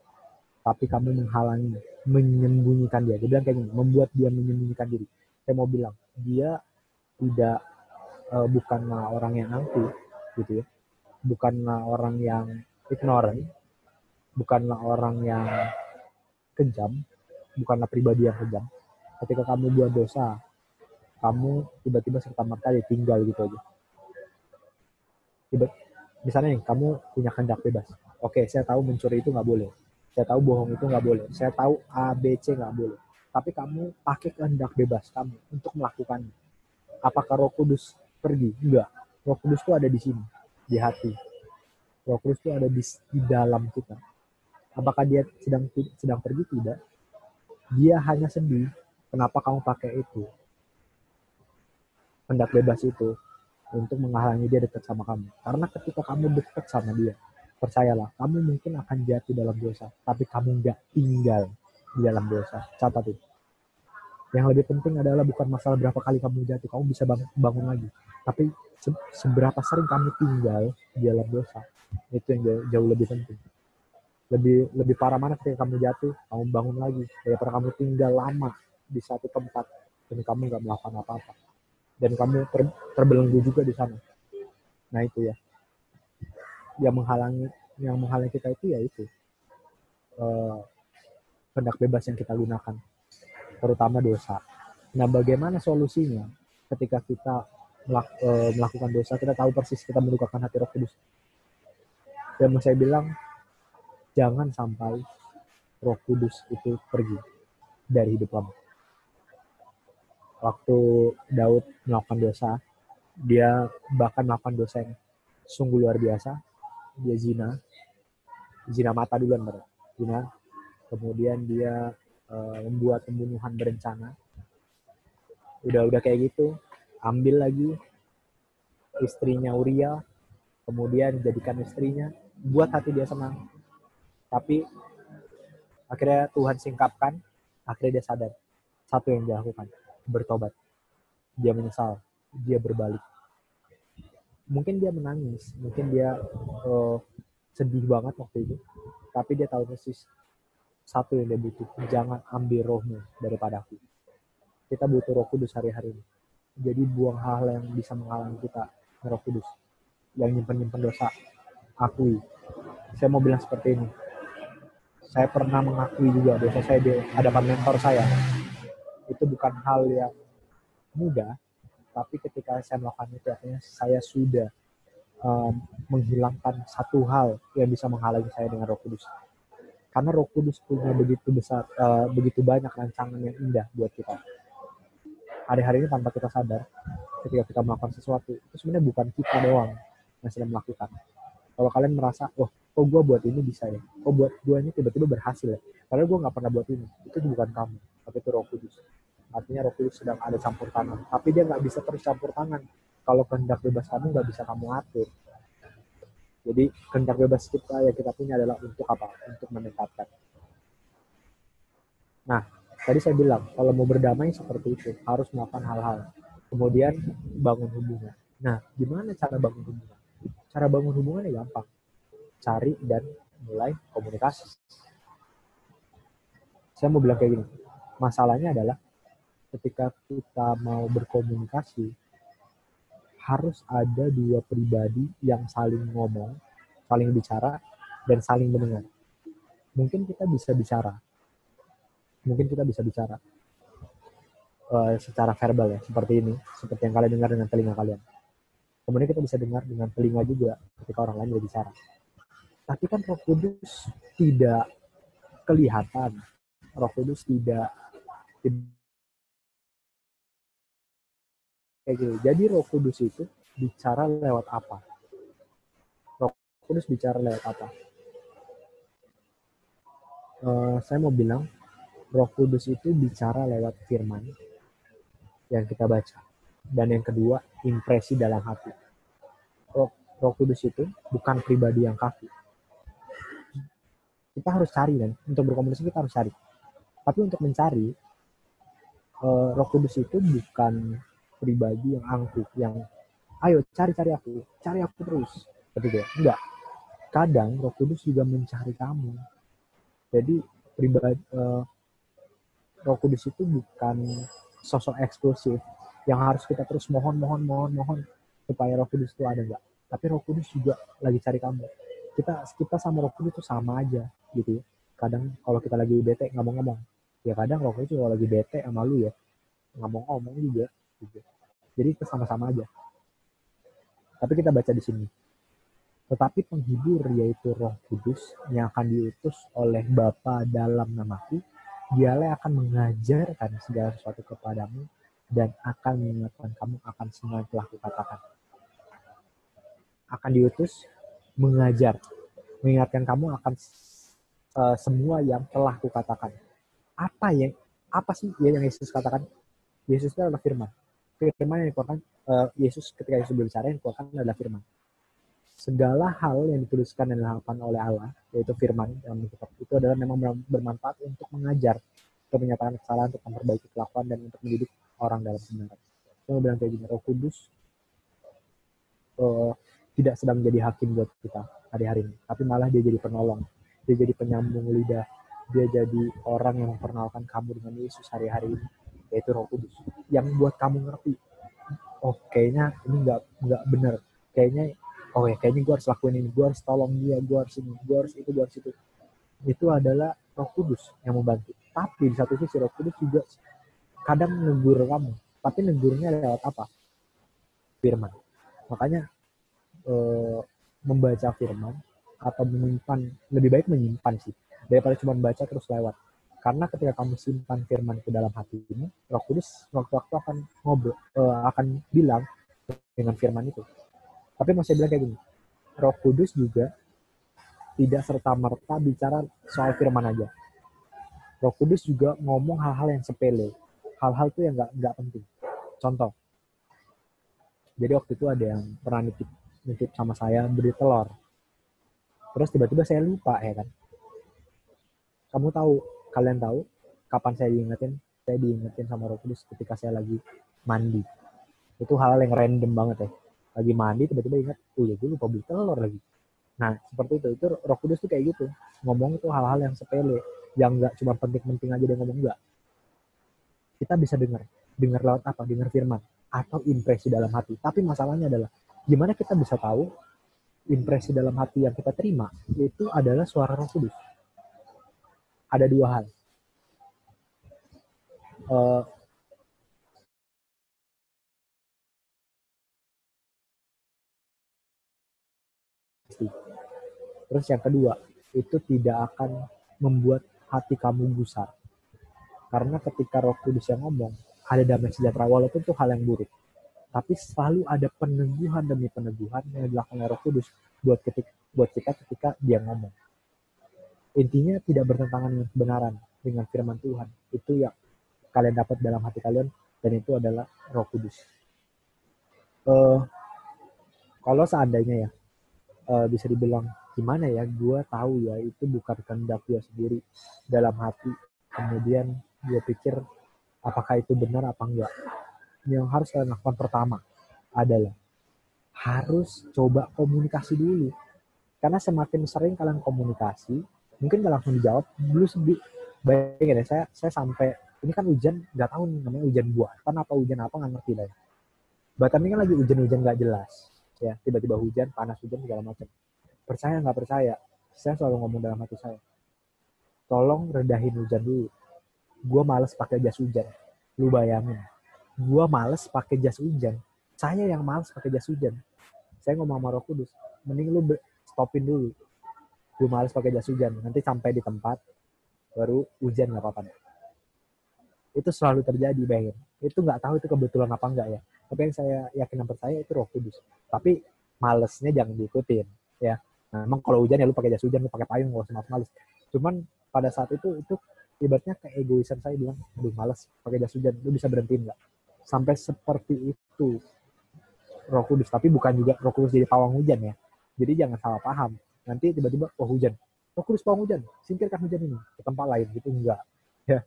Tapi kamu menghalangi, menyembunyikan dia. Dia bilang kayak gini, membuat dia menyembunyikan diri. Saya mau bilang, dia tidak bukanlah orang yang angkuh, gitu ya. Bukanlah orang yang ignorant, bukanlah orang yang kejam, bukanlah pribadi yang kejam. Ketika kamu buat dosa, kamu tiba-tiba serta-merta tinggal gitu aja. Misalnya nih, kamu punya kehendak bebas. Oke, saya tahu mencuri itu nggak boleh. Saya tahu bohong itu nggak boleh. Saya tahu A, B, C nggak boleh. Tapi kamu pakai kehendak bebas kamu untuk melakukannya. Apakah Roh Kudus pergi? Enggak. Roh Kudus itu ada di sini, di hati. Roh Kudus itu ada di dalam kita. Apakah dia sedang pergi? Tidak. Dia hanya sedih. Kenapa kamu pakai itu? Kehendak bebas itu untuk menghalangi dia dekat sama kamu. Karena ketika kamu dekat sama dia, percayalah, kamu mungkin akan jatuh dalam dosa, tapi kamu nggak tinggal di dalam dosa. Catat itu. Yang lebih penting adalah bukan masalah berapa kali kamu jatuh, kamu bisa bangun lagi. Tapi seberapa sering kamu tinggal di dalam dosa, itu yang jauh lebih penting. Lebih parah mana ketika kamu jatuh, kamu bangun lagi, daripada kamu tinggal lama di satu tempat dan kamu nggak melakukan apa-apa, dan kamu terbelenggu juga di sana. Nah itu ya, yang menghalangi kita itu ya itu kehendak bebas yang kita gunakan, terutama dosa. Nah bagaimana solusinya ketika kita melakukan dosa, kita tahu persis kita mendukakan hati Roh Kudus. Dan mau saya bilang, jangan sampai Roh Kudus itu pergi dari hidup kamu. Waktu Daud melakukan dosa, dia bahkan melakukan dosa yang sungguh luar biasa. Dia zina mata duluan, zina. Kemudian dia membuat pembunuhan berencana. Udah kayak gitu, ambil lagi istrinya Uria, kemudian jadikan istrinya, buat hati dia senang. Tapi akhirnya Tuhan singkapkan, akhirnya dia sadar. Satu yang dia lakukan, bertobat. Dia menyesal, dia berbalik. Mungkin dia menangis, mungkin dia sedih banget waktu itu, tapi dia tahu persis satu yang dia butuh, jangan ambil rohmu daripada aku. Kita butuh Roh Kudus hari-hari ini. Jadi buang hal yang bisa menghalangi kita, Roh Kudus. Yang nyimpen dosa, akui. Saya mau bilang seperti ini. Saya pernah mengakui juga dosa saya di hadapan mentor saya. Itu bukan hal yang mudah, tapi ketika saya melakukan itu, artinya saya sudah menghilangkan satu hal yang bisa menghalangi saya dengan Roh Kudus. Karena Roh Kudus punya begitu besar, begitu banyak rancangan yang indah buat kita. Hari-hari ini tanpa kita sadar, ketika kita melakukan sesuatu, itu sebenarnya bukan kita doang yang sedang melakukan. Kalau kalian merasa, oh, kok gue buat ini bisa ya? Kok buat gue ini tiba-tiba berhasil ya? Padahal gue nggak pernah buat ini. Itu bukan kamu, tapi itu Roh Kudus. Artinya Roh Kudus sedang ada campur tangan. Tapi dia nggak bisa terus campur tangan. Kalau kehendak bebas kamu nggak bisa kamu atur. Jadi kehendak bebas kita yang kita punya adalah untuk apa? Untuk meningkatkan. Nah, tadi saya bilang, kalau mau berdamai seperti itu, harus melakukan hal-hal. Kemudian bangun hubungan. Nah, gimana cara bangun hubungan? Cara bangun hubungannya gampang. Cari dan mulai komunikasi. Saya mau bilang kayak gini. Masalahnya adalah ketika kita mau berkomunikasi, harus ada dua pribadi yang saling ngomong, saling bicara, dan saling mendengar. Mungkin kita bisa bicara secara verbal ya, seperti ini, seperti yang kalian dengar dengan telinga kalian. Kemudian kita bisa dengar dengan telinga juga ketika orang lain berbicara. Tapi kan Roh Kudus tidak kelihatan. Roh Kudus tidak kayak gitu. Jadi Roh Kudus itu bicara lewat apa? Roh Kudus bicara lewat apa? Saya mau bilang Roh Kudus itu bicara lewat firman yang kita baca. Dan yang kedua, impresi dalam hati. Roh Kudus itu bukan pribadi yang kaku. Kita harus cari, dan untuk berkomunikasi kita harus cari. Tapi untuk mencari, Roh Kudus itu bukan pribadi yang angkuh, yang ayo cari aku terus. Betul ya? Enggak. Kadang Roh Kudus juga mencari kamu. Jadi Roh Kudus itu bukan sosok eksklusif yang harus kita terus mohon supaya Roh Kudus itu ada, enggak. Tapi Roh Kudus juga lagi cari kamu. Kita sama Roh Kudus itu sama aja gitu ya. Kadang kalau kita lagi bete nggak mau ngomong, ya kadang Roh Kudus kalau lagi bete sama lu ya nggak mau ngomong juga gitu. Jadi kita sama-sama aja. Tapi kita baca di sini. Tetapi penghibur yaitu Roh Kudus yang akan diutus oleh Bapa dalam namaku, dialah akan mengajarkan segala sesuatu kepadamu dan akan mengingatkan kamu akan semua yang telah kukatakan. Akan diutus mengajar, mengingatkan kamu akan semua yang telah kukatakan. Apa sih yang Yesus katakan? Yesus itu adalah firman. Firman yang dikeluarkan Yesus ketika Yesus berbicara yang dikeluarkan adalah firman. Segala hal yang dituliskan dan dilakukan oleh Allah, yaitu firman dalam kitab itu adalah memang bermanfaat untuk mengajar, untuk menyatakan kesalahan, untuk memperbaiki kelakuan, dan untuk mendidik orang dalam kebenaran. Saya mau bilang kayak gini, Roh Kudus tidak sedang menjadi hakim buat kita hari-hari ini, tapi malah dia jadi penolong, dia jadi penyambung lidah, dia jadi orang yang memperkenalkan kamu dengan Yesus hari-hari ini. yaitu Roh Kudus, yang buat kamu ngerti, oh kayaknya ini nggak benar, kayaknya oh ya kayaknya gue harus lakuin ini, gue harus tolong dia, gue harus ini, gue harus itu, gue harus itu adalah Roh Kudus yang membantu. Tapi di satu sisi Roh Kudus juga kadang negur kamu, tapi negurnya lewat apa? Firman. Makanya membaca firman atau menyimpan, lebih baik menyimpan sih daripada cuma baca terus lewat. Karena ketika kamu simpan firman ke dalam hatimu, Roh Kudus waktu-waktu akan ngobrol, akan bilang dengan firman itu. Tapi masih bilang kayak gini, Roh Kudus juga tidak serta-merta bicara soal firman aja. Roh Kudus juga ngomong hal-hal yang sepele, hal-hal tuh yang nggak penting. Contoh, jadi waktu itu ada yang pernah nitip sama saya beli telur. Terus tiba-tiba saya lupa ya kan. Kalian tahu kapan saya diingetin? Saya diingetin sama Roh Kudus ketika saya lagi mandi. Itu hal yang random banget ya. Lagi mandi tiba-tiba ingat, oh ya gue lupa beli telur lagi. Nah seperti itu Roh Kudus tuh kayak gitu. Ngomong itu hal-hal yang sepele, yang nggak cuma penting-penting aja dia ngomong, enggak. Kita bisa dengar lewat apa? Dengar firman atau impresi dalam hati. Tapi masalahnya adalah gimana kita bisa tahu impresi dalam hati yang kita terima itu adalah suara Roh Kudus? Ada dua hal. Terus yang kedua, itu tidak akan membuat hati kamu gusar. Karena ketika Roh Kudus yang ngomong, ada damai sejahtera, walaupun itu hal yang buruk. Tapi selalu ada peneguhan demi peneguhan yang dilakukan oleh Roh Kudus buat kita ketika dia ngomong. Intinya tidak bertentangan dengan kebenaran, dengan firman Tuhan. Itu yang kalian dapat dalam hati kalian, dan itu adalah Roh Kudus. Kalau seandainya ya, bisa dibilang gimana ya, gue tahu ya itu bukan kehendak gue sendiri dalam hati, kemudian gue pikir apakah itu benar apa enggak. Yang harus kalian lakukan pertama adalah harus coba komunikasi dulu, karena semakin sering kalian komunikasi, mungkin gak langsung dijawab dulu. Bayangin ya, saya sampai ini kan hujan, nggak tahu nih namanya hujan buatan apa hujan apa, nggak ngerti lah. Bahkan ini kan lagi hujan-hujan nggak jelas ya, tiba-tiba hujan, panas, hujan segala macam. Percaya nggak percaya, saya selalu ngomong dalam hati saya, tolong redahin hujan dulu. Gue males pakai jas hujan. Lu bayangin, gue males pakai jas hujan. Saya yang males pakai jas hujan. Saya ngomong sama Roh Kudus, mending lu stopin dulu. Gue males pakai jas hujan. Nanti sampai di tempat baru hujan nggak apa-apa. Itu selalu terjadi, bayangin. Itu nggak tahu itu kebetulan apa enggak ya. Tapi yang saya yakin dan percaya itu Roh Kudus. Tapi malesnya jangan diikutin ya. Nah, emang kalau hujan ya lu pakai jas hujan, lu pakai payung, nggak usah males. Cuman pada saat itu ibaratnya keegoisan saya bilang, aduh males pakai jas hujan, lu bisa berhentiin nggak? Sampai seperti itu Roh Kudus. Tapi bukan juga Roh Kudus jadi pawang hujan ya. Jadi jangan salah paham. Nanti tiba-tiba, oh hujan, Roh Kudus pawang hujan, singkirkan hujan ini ke tempat lain, gitu enggak ya.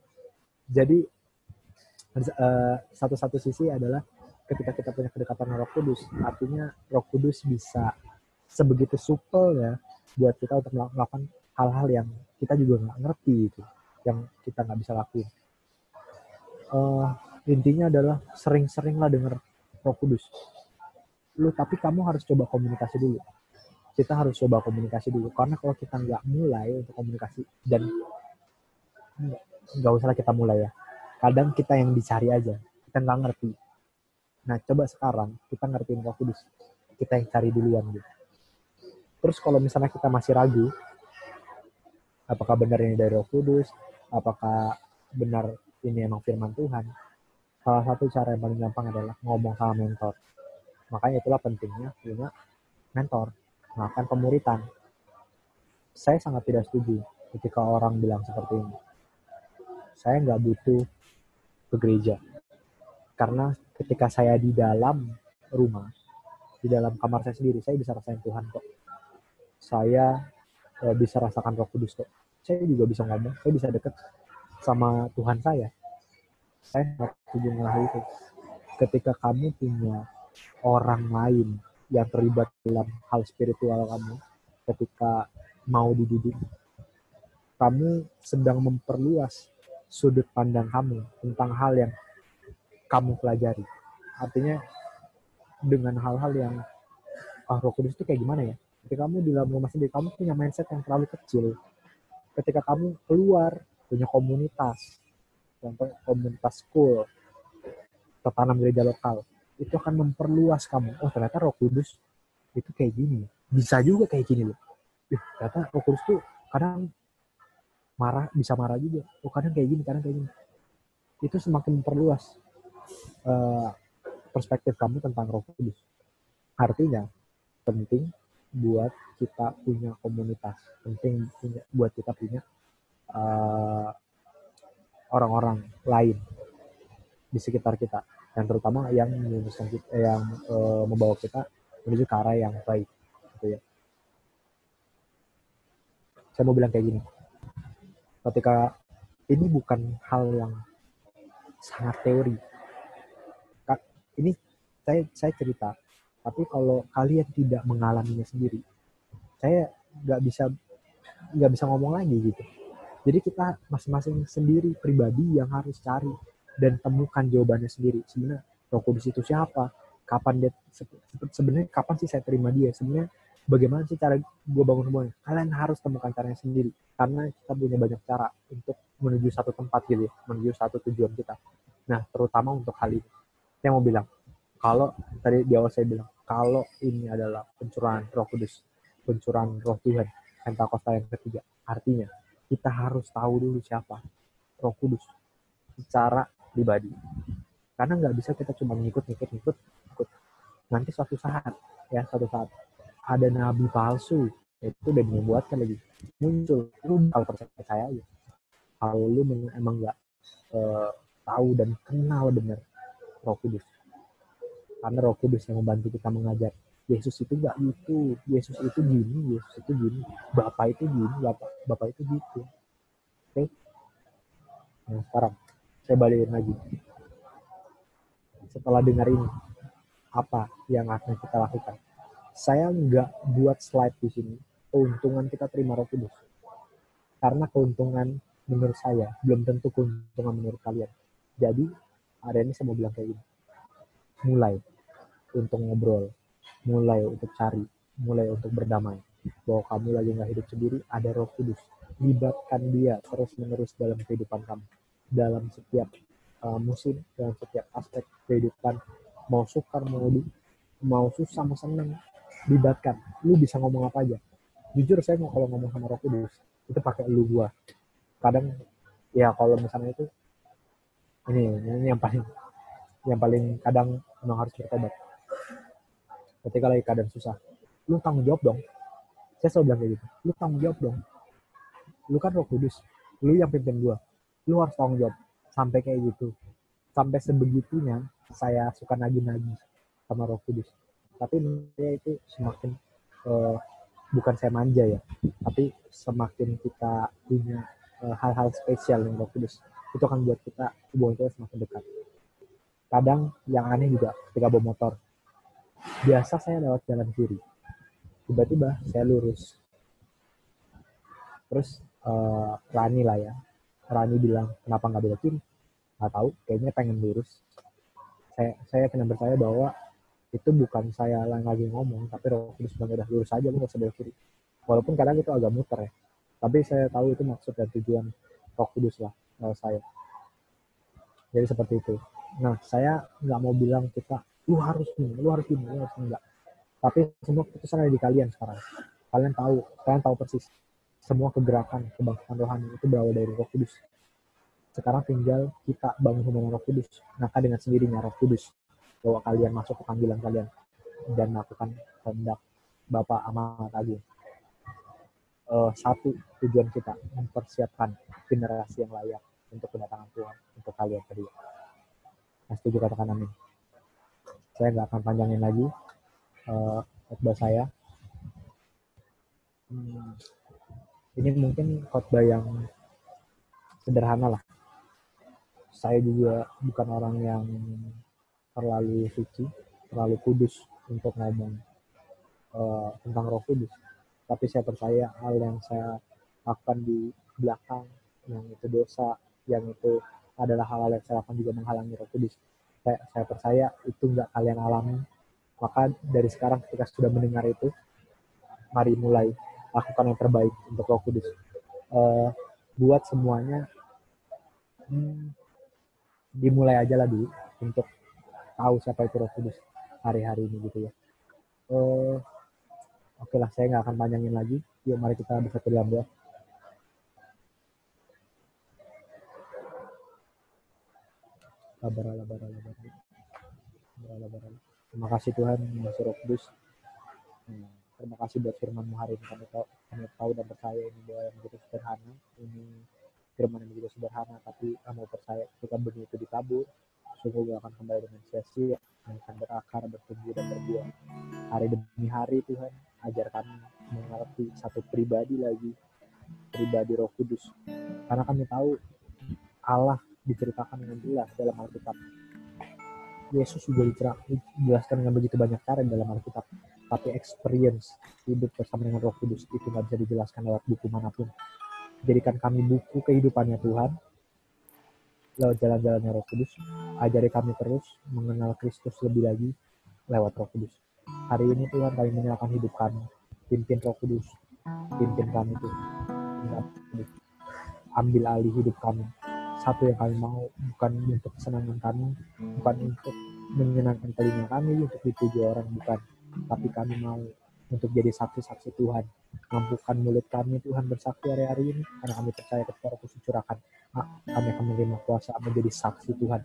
Jadi satu sisi adalah ketika kita punya kedekatan dengan Roh Kudus, artinya Roh Kudus bisa sebegitu supel ya buat kita untuk melakukan hal-hal yang kita juga nggak ngerti itu, yang kita nggak bisa lakuin. Intinya adalah sering-seringlah dengar Roh Kudus. Tapi kamu harus coba komunikasi dulu. Kita harus coba komunikasi dulu, karena kalau kita nggak mulai untuk komunikasi, dan nggak usahlah kita mulai ya, kadang kita yang dicari aja, kita nggak ngerti. Nah coba sekarang kita ngertiin Roh Kudus, kita yang cari duluan gitu. Terus kalau misalnya kita masih ragu, apakah benar ini dari Roh Kudus, apakah benar ini emang firman Tuhan, salah satu cara yang paling gampang adalah ngomong sama mentor. Makanya itulah pentingnya punya mentor, melakukan pemuritan. Saya sangat tidak setuju ketika orang bilang seperti ini. Saya nggak butuh ke gereja, karena ketika saya di dalam rumah, di dalam kamar saya sendiri, saya bisa rasain Tuhan kok. Saya bisa rasakan Roh Kudus kok. Saya juga bisa ngomong, saya bisa dekat sama Tuhan saya. Saya nggak setuju hal itu. Ketika kamu punya orang lain yang terlibat dalam hal spiritual kamu, ketika mau dididik, kamu sedang memperluas sudut pandang kamu tentang hal yang kamu pelajari. Artinya dengan hal-hal yang Roh Kudus itu kayak gimana ya? Ketika kamu di dalam rumah sendiri, kamu punya mindset yang terlalu kecil. Ketika kamu keluar, punya komunitas, contoh komunitas school, tertanam gereja lokal, itu akan memperluas kamu. Oh ternyata Roh Kudus itu kayak gini. Bisa juga kayak gini loh. Ternyata Roh Kudus tuh kadang bisa marah juga. Oh kadang kayak gini, kadang kayak gini. Itu semakin memperluas perspektif kamu tentang Roh Kudus. Artinya penting buat kita punya komunitas, penting buat kita punya orang-orang lain di sekitar kita, dan terutama yang membawa kita menuju ke arah yang baik, gitu ya. Saya mau bilang kayak gini, ketika ini bukan hal yang sangat teori, ini saya cerita, tapi kalau kalian tidak mengalaminya sendiri, saya nggak bisa ngomong lagi gitu. Jadi kita masing-masing sendiri pribadi yang harus cari dan temukan jawabannya sendiri. Sebenarnya Roh Kudus itu siapa? Kapan dia sebenarnya kapan sih saya terima dia? Sebenarnya bagaimana sih cara gue bangun semuanya? Kalian harus temukan caranya sendiri. Karena kita punya banyak cara untuk menuju satu tempat gitu ya, menuju satu tujuan kita. Nah, terutama untuk hal ini. Saya mau bilang, kalau tadi di awal saya bilang, kalau ini adalah pencurahan Roh Kudus, pencurahan Roh Tuhan, Pentakosta yang ketiga, artinya kita harus tahu dulu siapa Roh Kudus secara pribadi. Karena nggak bisa kita cuma ngikut. Nanti suatu saat ada nabi palsu, itu udah dibuatkan lagi muncul, lu bakal percaya aja kalau lu emang nggak tahu dan kenal benar Roh Kudus. Karena Roh Kudus yang membantu kita mengajar. Yesus itu nggak gitu, Yesus itu gini, Bapak itu gini, Bapak itu gitu. Oke? Nah sekarang saya balikin lagi. Setelah dengar ini, apa yang akan kita lakukan? Saya nggak buat slide di sini keuntungan kita terima Roh Kudus, karena keuntungan menurut saya belum tentu keuntungan menurut kalian. Jadi hari ini saya mau bilang kayak gini, mulai untuk ngobrol, mulai untuk cari, mulai untuk berdamai bahwa kamu lagi nggak hidup sendiri, ada Roh Kudus. Libatkan dia terus-menerus dalam kehidupan kamu, dalam setiap musim, dalam setiap aspek kehidupan, mau sukar, mau susah, mau senang, libatkan. Lu bisa ngomong apa aja. Jujur saya kalau ngomong sama Roh Kudus itu pakai lu gua. Kadang ya kalau misalnya itu ini yang paling kadang memang harus bertobat. Ketika lagi keadaan susah, lu tanggung jawab dong. Saya selalu bilang kayak gitu, lu tanggung jawab dong. Lu kan Roh Kudus, lu yang pimpin gua, lu harus tanggung jawab. Sampai kayak gitu, sampai sebegitunya saya suka nagih-nagih sama Roh Kudus. Tapi saya itu semakin bukan saya manja ya, tapi semakin kita punya hal-hal spesial dengan Roh Kudus, itu akan buat kita hubungan kita semakin dekat. Kadang yang aneh juga ketika bawa motor, biasa saya lewat jalan kiri, tiba-tiba saya lurus, terus Rani bilang kenapa nggak belok kiri, nggak tahu, kayaknya pengen lurus. Saya kena percaya bahwa itu bukan saya lagi ngomong, tapi Roh Kudus bilang udah lurus aja, lu nggak usah belok kiri. Walaupun kadang itu agak muter ya, tapi saya tahu itu maksud dan tujuan Roh Kudus lah saya. Jadi seperti itu. Nah saya nggak mau bilang kita lu harus gini, enggak. Tapi semua keputusan ada di kalian sekarang. Kalian tahu persis semua kebangkitan rohani itu berawal dari Roh Kudus. Sekarang tinggal kita bangun hubungan Roh Kudus. Maka dengan sendirinya Roh Kudus bawa kalian masuk ke panggilan kalian dan melakukan kehendak Bapa Amat Agung. Satu tujuan kita mempersiapkan generasi yang layak untuk kedatangan Tuhan untuk kalian kedua. Nah, setuju katakan amin. Saya nggak akan panjangin lagi khotbah saya. Ini mungkin khotbah yang sederhana lah. Saya juga bukan orang yang terlalu suci, terlalu kudus untuk ngomong tentang Roh Kudus. Tapi saya percaya hal yang saya lakukan di belakang, yang itu dosa, yang itu adalah hal-hal yang saya lakukan juga menghalangi Roh Kudus. Saya percaya itu nggak kalian alami. Maka dari sekarang ketika sudah mendengar itu, mari mulai lakukan yang terbaik untuk Roh Kudus. Buat semuanya dimulai aja lah dulu untuk tahu siapa itu Roh Kudus hari-hari ini gitu ya. Oke lah, saya nggak akan panjangin lagi. Yuk mari kita bersatu dalam doa. Terima kasih Tuhan, masih Roh Kudus. Terima kasih buat firman-Mu hari ini. Kami tahu dan percaya ini doa yang begitu sederhana. Ini firman yang begitu sederhana, tapi kami percaya ketika benih itu ditabur, sungguh gak akan kembali dengan sia-sia, akan berakar, bertumbuh dan berbuah. Hari demi hari Tuhan, ajar kami mengerti satu pribadi lagi, pribadi Roh Kudus. Karena kami tahu Allah diceritakan dengan jelas dalam Alkitab. Yesus juga dijelaskan dengan begitu banyak cara dalam Alkitab. Tapi experience hidup bersama dengan Roh Kudus itu nggak bisa dijelaskan lewat buku manapun. Jadikan kami buku kehidupannya Tuhan, lewat jalan-jalannya Roh Kudus. Ajari kami terus mengenal Kristus lebih lagi lewat Roh Kudus. Hari ini Tuhan kami menyerahkan hidup kami. Pimpin Roh Kudus. Pimpin kami Tuhan. Ambil alih hidup kami. Satu yang kami mau, bukan untuk kesenangan kami, bukan untuk menyenangkan telinga kami, untuk dipuji orang, bukan. Tapi kami mau untuk jadi saksi-saksi Tuhan. Mampukan mulut kami Tuhan bersaksi hari-hari ini, karena kami percaya ketika Roh Kudus curahkan, kami akan menerima kuasa menjadi saksi Tuhan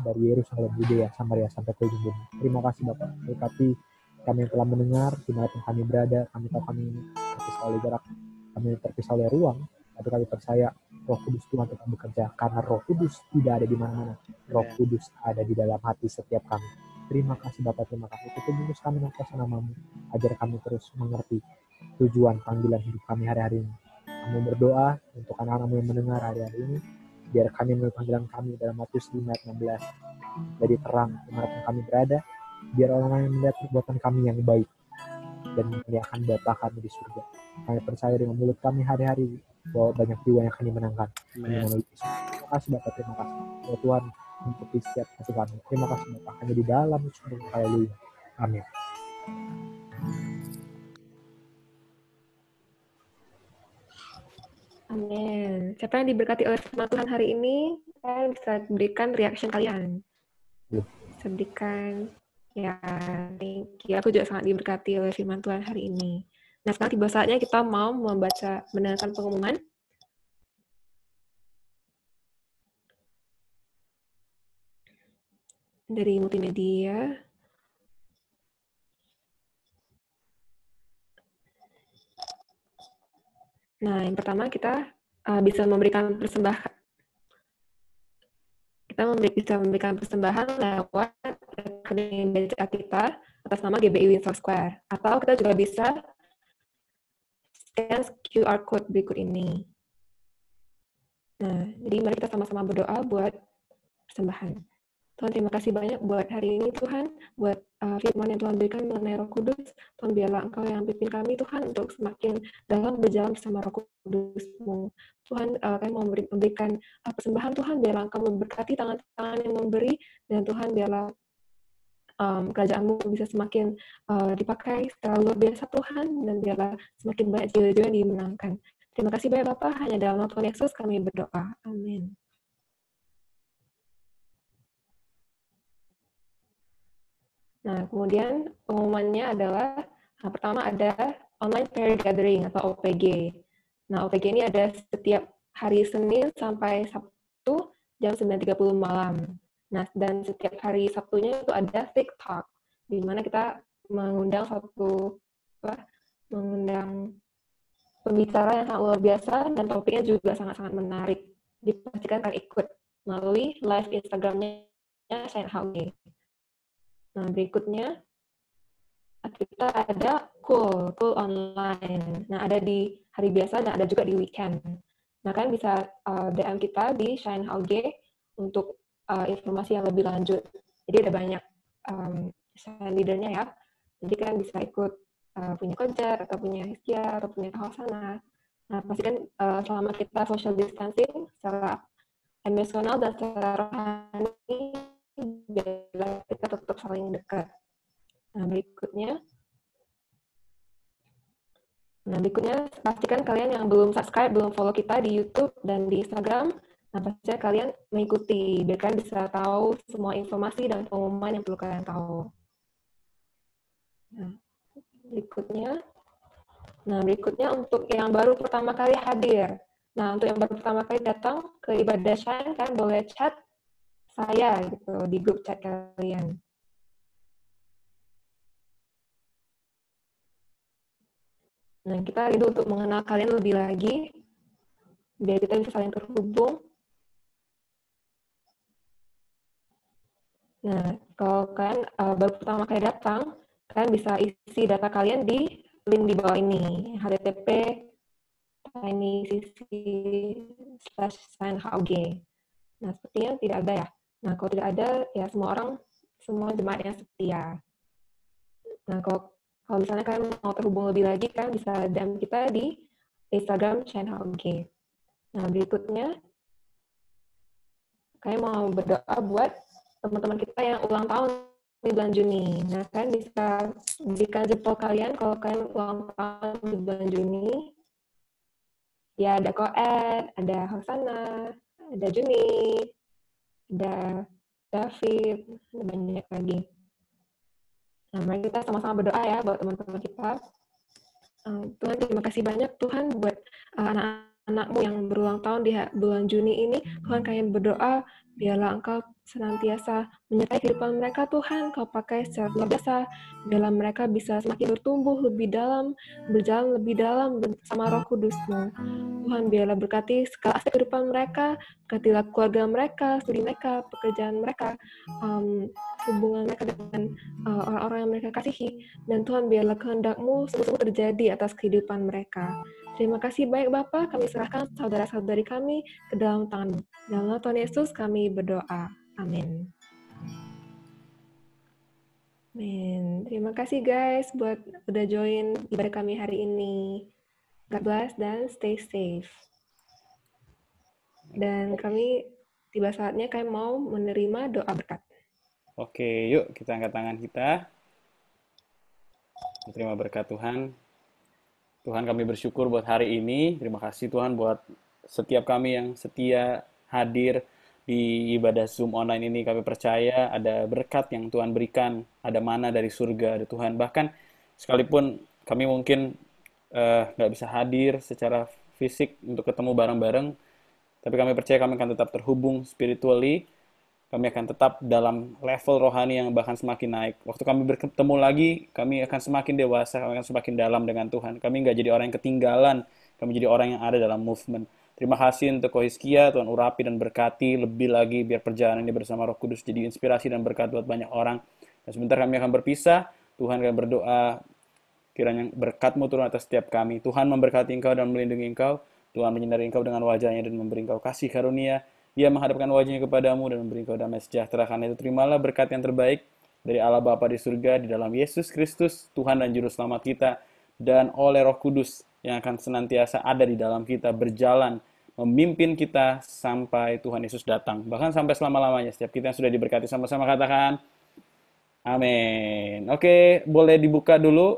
dari Yerusalem, Yudea, Samaria sampai ke ujung bumi. Terima kasih Bapak. Berkati kami yang telah mendengar, dimanapun kami berada. Kami tahu kami terpisah oleh jarak, kami terpisah oleh ruang, tapi kami percaya Roh Kudus Tuhan tetap bekerja, karena Roh Kudus tidak ada di mana-mana. Roh Kudus ada di dalam hati setiap kami. Terima kasih Bapak, terima kasih. Tutup kami dengan kuasa nama-Mu. Ajar kami terus mengerti tujuan panggilan hidup kami hari-hari ini. Kami berdoa untuk anak-anak-Mu yang mendengar hari-hari ini, biar kami memenuhi panggilan kami dalam Matius 5 ayat 16. Jadi terang dimanapun kami berada, biar orang-orang yang melihat perbuatan kami yang baik dan memuliakan Bapa kami di surga. Kami percaya dengan mulut kami hari-hari bahwa banyak jiwa yang akan dimenangkan. Terima kasih Bapak, terima kasih. Ya Tuhan, untuk setiap hati kami. Terima kasih Bapak, hanya di dalam Yesus. Haleluya. Amin. Amin. Siapa yang diberkati oleh firman Tuhan hari ini, kalian bisa berikan reaction kalian. Bisa berikan, ya, thank you. Aku juga sangat diberkati oleh firman Tuhan hari ini. Nah, sekarang tiba saatnya kita mau mendengarkan pengumuman. Dari multimedia. Nah, yang pertama kita bisa memberikan persembahan. Kita bisa memberikan persembahan lewat rekening BCA kita atas nama GBI Windsor Square. Atau kita juga bisa scan QR code berikut ini. Nah, jadi mari kita sama-sama berdoa buat persembahan. Tuhan, terima kasih banyak buat hari ini, Tuhan, buat firman yang Tuhan berikan mengenai Roh Kudus. Tuhan, biarlah Engkau yang pimpin kami, Tuhan, untuk semakin dalam berjalan bersama Roh Kudus-Mu. Tuhan, kami mau memberikan persembahan, Tuhan, biarlah Engkau memberkati tangan-tangan yang memberi, dan Tuhan, biarlah kerajaan-Mu bisa semakin dipakai secara luar biasa, Tuhan, dan biarlah semakin banyak jiwa-jiwa yang dimenangkan. Terima kasih banyak, Bapak. Hanya dalam nama Tuhan Yesus kami berdoa. Amin. Nah, kemudian pengumumannya adalah, pertama ada online prayer gathering atau OPG. Nah, OPG ini ada setiap hari Senin sampai Sabtu jam 9.30 malam. Nah, dan setiap hari Sabtunya itu ada TikTok, di mana kita mengundang mengundang pembicara yang sangat luar biasa dan topiknya juga sangat-sangat menarik. Dipastikan akan ikut melalui live Instagramnya Shine HG. Nah, berikutnya kita ada Cool online. Nah, ada di hari biasa dan ada juga di weekend. Nah, kalian bisa DM kita di Shine HG untuk informasi yang lebih lanjut. Jadi ada banyak Shine leader-nya ya. Jadi kalian bisa ikut punya Kojar, atau punya Hiskia, atau punya Kahosana. Nah, pastikan selama kita social distancing secara emosional dan secara rohani, biarlah kita tetap saling dekat. Nah, berikutnya pastikan kalian yang belum subscribe, belum follow kita di YouTube dan di Instagram. Nah, pastinya kalian mengikuti, biar kalian bisa tahu semua informasi dan pengumuman yang perlu kalian tahu. Nah, berikutnya untuk yang baru pertama kali hadir. Nah, untuk yang baru pertama kali datang ke ibadah Shine, kalian boleh chat saya gitu di grup chat kalian. Nah, kita rindu untuk mengenal kalian lebih lagi, biar kita bisa saling terhubung. Nah, kalau kalian baru pertama kali datang, kalian bisa isi data kalian di link di bawah ini, http://signhug. Nah, sepertinya tidak ada ya. Nah, kalau tidak ada, ya semua jemaat yang setia. Nah, kalau misalnya kalian mau terhubung lebih lagi, kalian bisa DM kita di Instagram signhug. Nah, berikutnya, kalian mau berdoa buat teman-teman kita yang ulang tahun di bulan Juni. Nah, kalian bisa berikan jempol kalian kalau kalian ulang tahun di bulan Juni. Ya, ada Koed, ada Hosana, ada Juni, ada David, ada banyak lagi. Nah, mari kita sama-sama berdoa ya buat teman-teman kita. Tuhan, terima kasih banyak Tuhan buat anak-anakmu yang berulang tahun di bulan Juni ini. Tuhan, kami berdoa biarlah Engkau senantiasa menyertai kehidupan mereka, Tuhan. Kau pakai secara luar biasa, biarlah mereka bisa semakin bertumbuh lebih dalam, berjalan lebih dalam bersama Roh Kudus-Mu. Tuhan, biarlah berkati segala aspek kehidupan mereka, berkatilah keluarga mereka, studi mereka, pekerjaan mereka, hubungan mereka dengan orang-orang yang mereka kasihi. Dan Tuhan, biarlah kehendak-Mu sungguh-sungguh terjadi atas kehidupan mereka. Terima kasih baik Bapa, kami serahkan saudara-saudari kami ke dalam tangan-Mu. Dalam nama Tuhan Yesus kami berdoa. Amin. Amin. Terima kasih guys buat udah join ibadah kami hari ini. God bless dan stay safe. Dan kami tiba saatnya kami mau menerima doa berkat. Oke, yuk kita angkat tangan kita. Terima berkat Tuhan. Tuhan, kami bersyukur buat hari ini. Terima kasih Tuhan buat setiap kami yang setia hadir di ibadah Zoom online ini. Kami percaya ada berkat yang Tuhan berikan, ada mana dari surga, ada Tuhan. Bahkan sekalipun kami mungkin nggak bisa hadir secara fisik untuk ketemu bareng-bareng, tapi kami percaya kami akan tetap terhubung spiritually. Kami akan tetap dalam level rohani yang bahkan semakin naik. Waktu kami bertemu lagi, kami akan semakin dewasa, kami akan semakin dalam dengan Tuhan. Kami nggak jadi orang yang ketinggalan, kami jadi orang yang ada dalam movement. Terima kasih untuk Kohizkia, Tuhan urapi dan berkati lebih lagi biar perjalanan ini bersama Roh Kudus jadi inspirasi dan berkat buat banyak orang. Dan sebentar kami akan berpisah, Tuhan kami berdoa, kiranya berkat-Mu turun atas setiap kami. Tuhan memberkati Engkau dan melindungi Engkau. Tuhan menyinari Engkau dengan wajah-Nya dan memberi Engkau kasih karunia. Dia menghadapkan wajahnya kepadamu dan memberi Engkau damai sejahtera. Karena itu terimalah berkat yang terbaik dari Allah Bapa di surga, di dalam Yesus Kristus, Tuhan dan Juru Selamat kita, dan oleh Roh Kudus yang akan senantiasa ada di dalam kita, berjalan, memimpin kita sampai Tuhan Yesus datang. Bahkan sampai selama-lamanya. Setiap kita yang sudah diberkati sama-sama katakan, amin. Oke, boleh dibuka dulu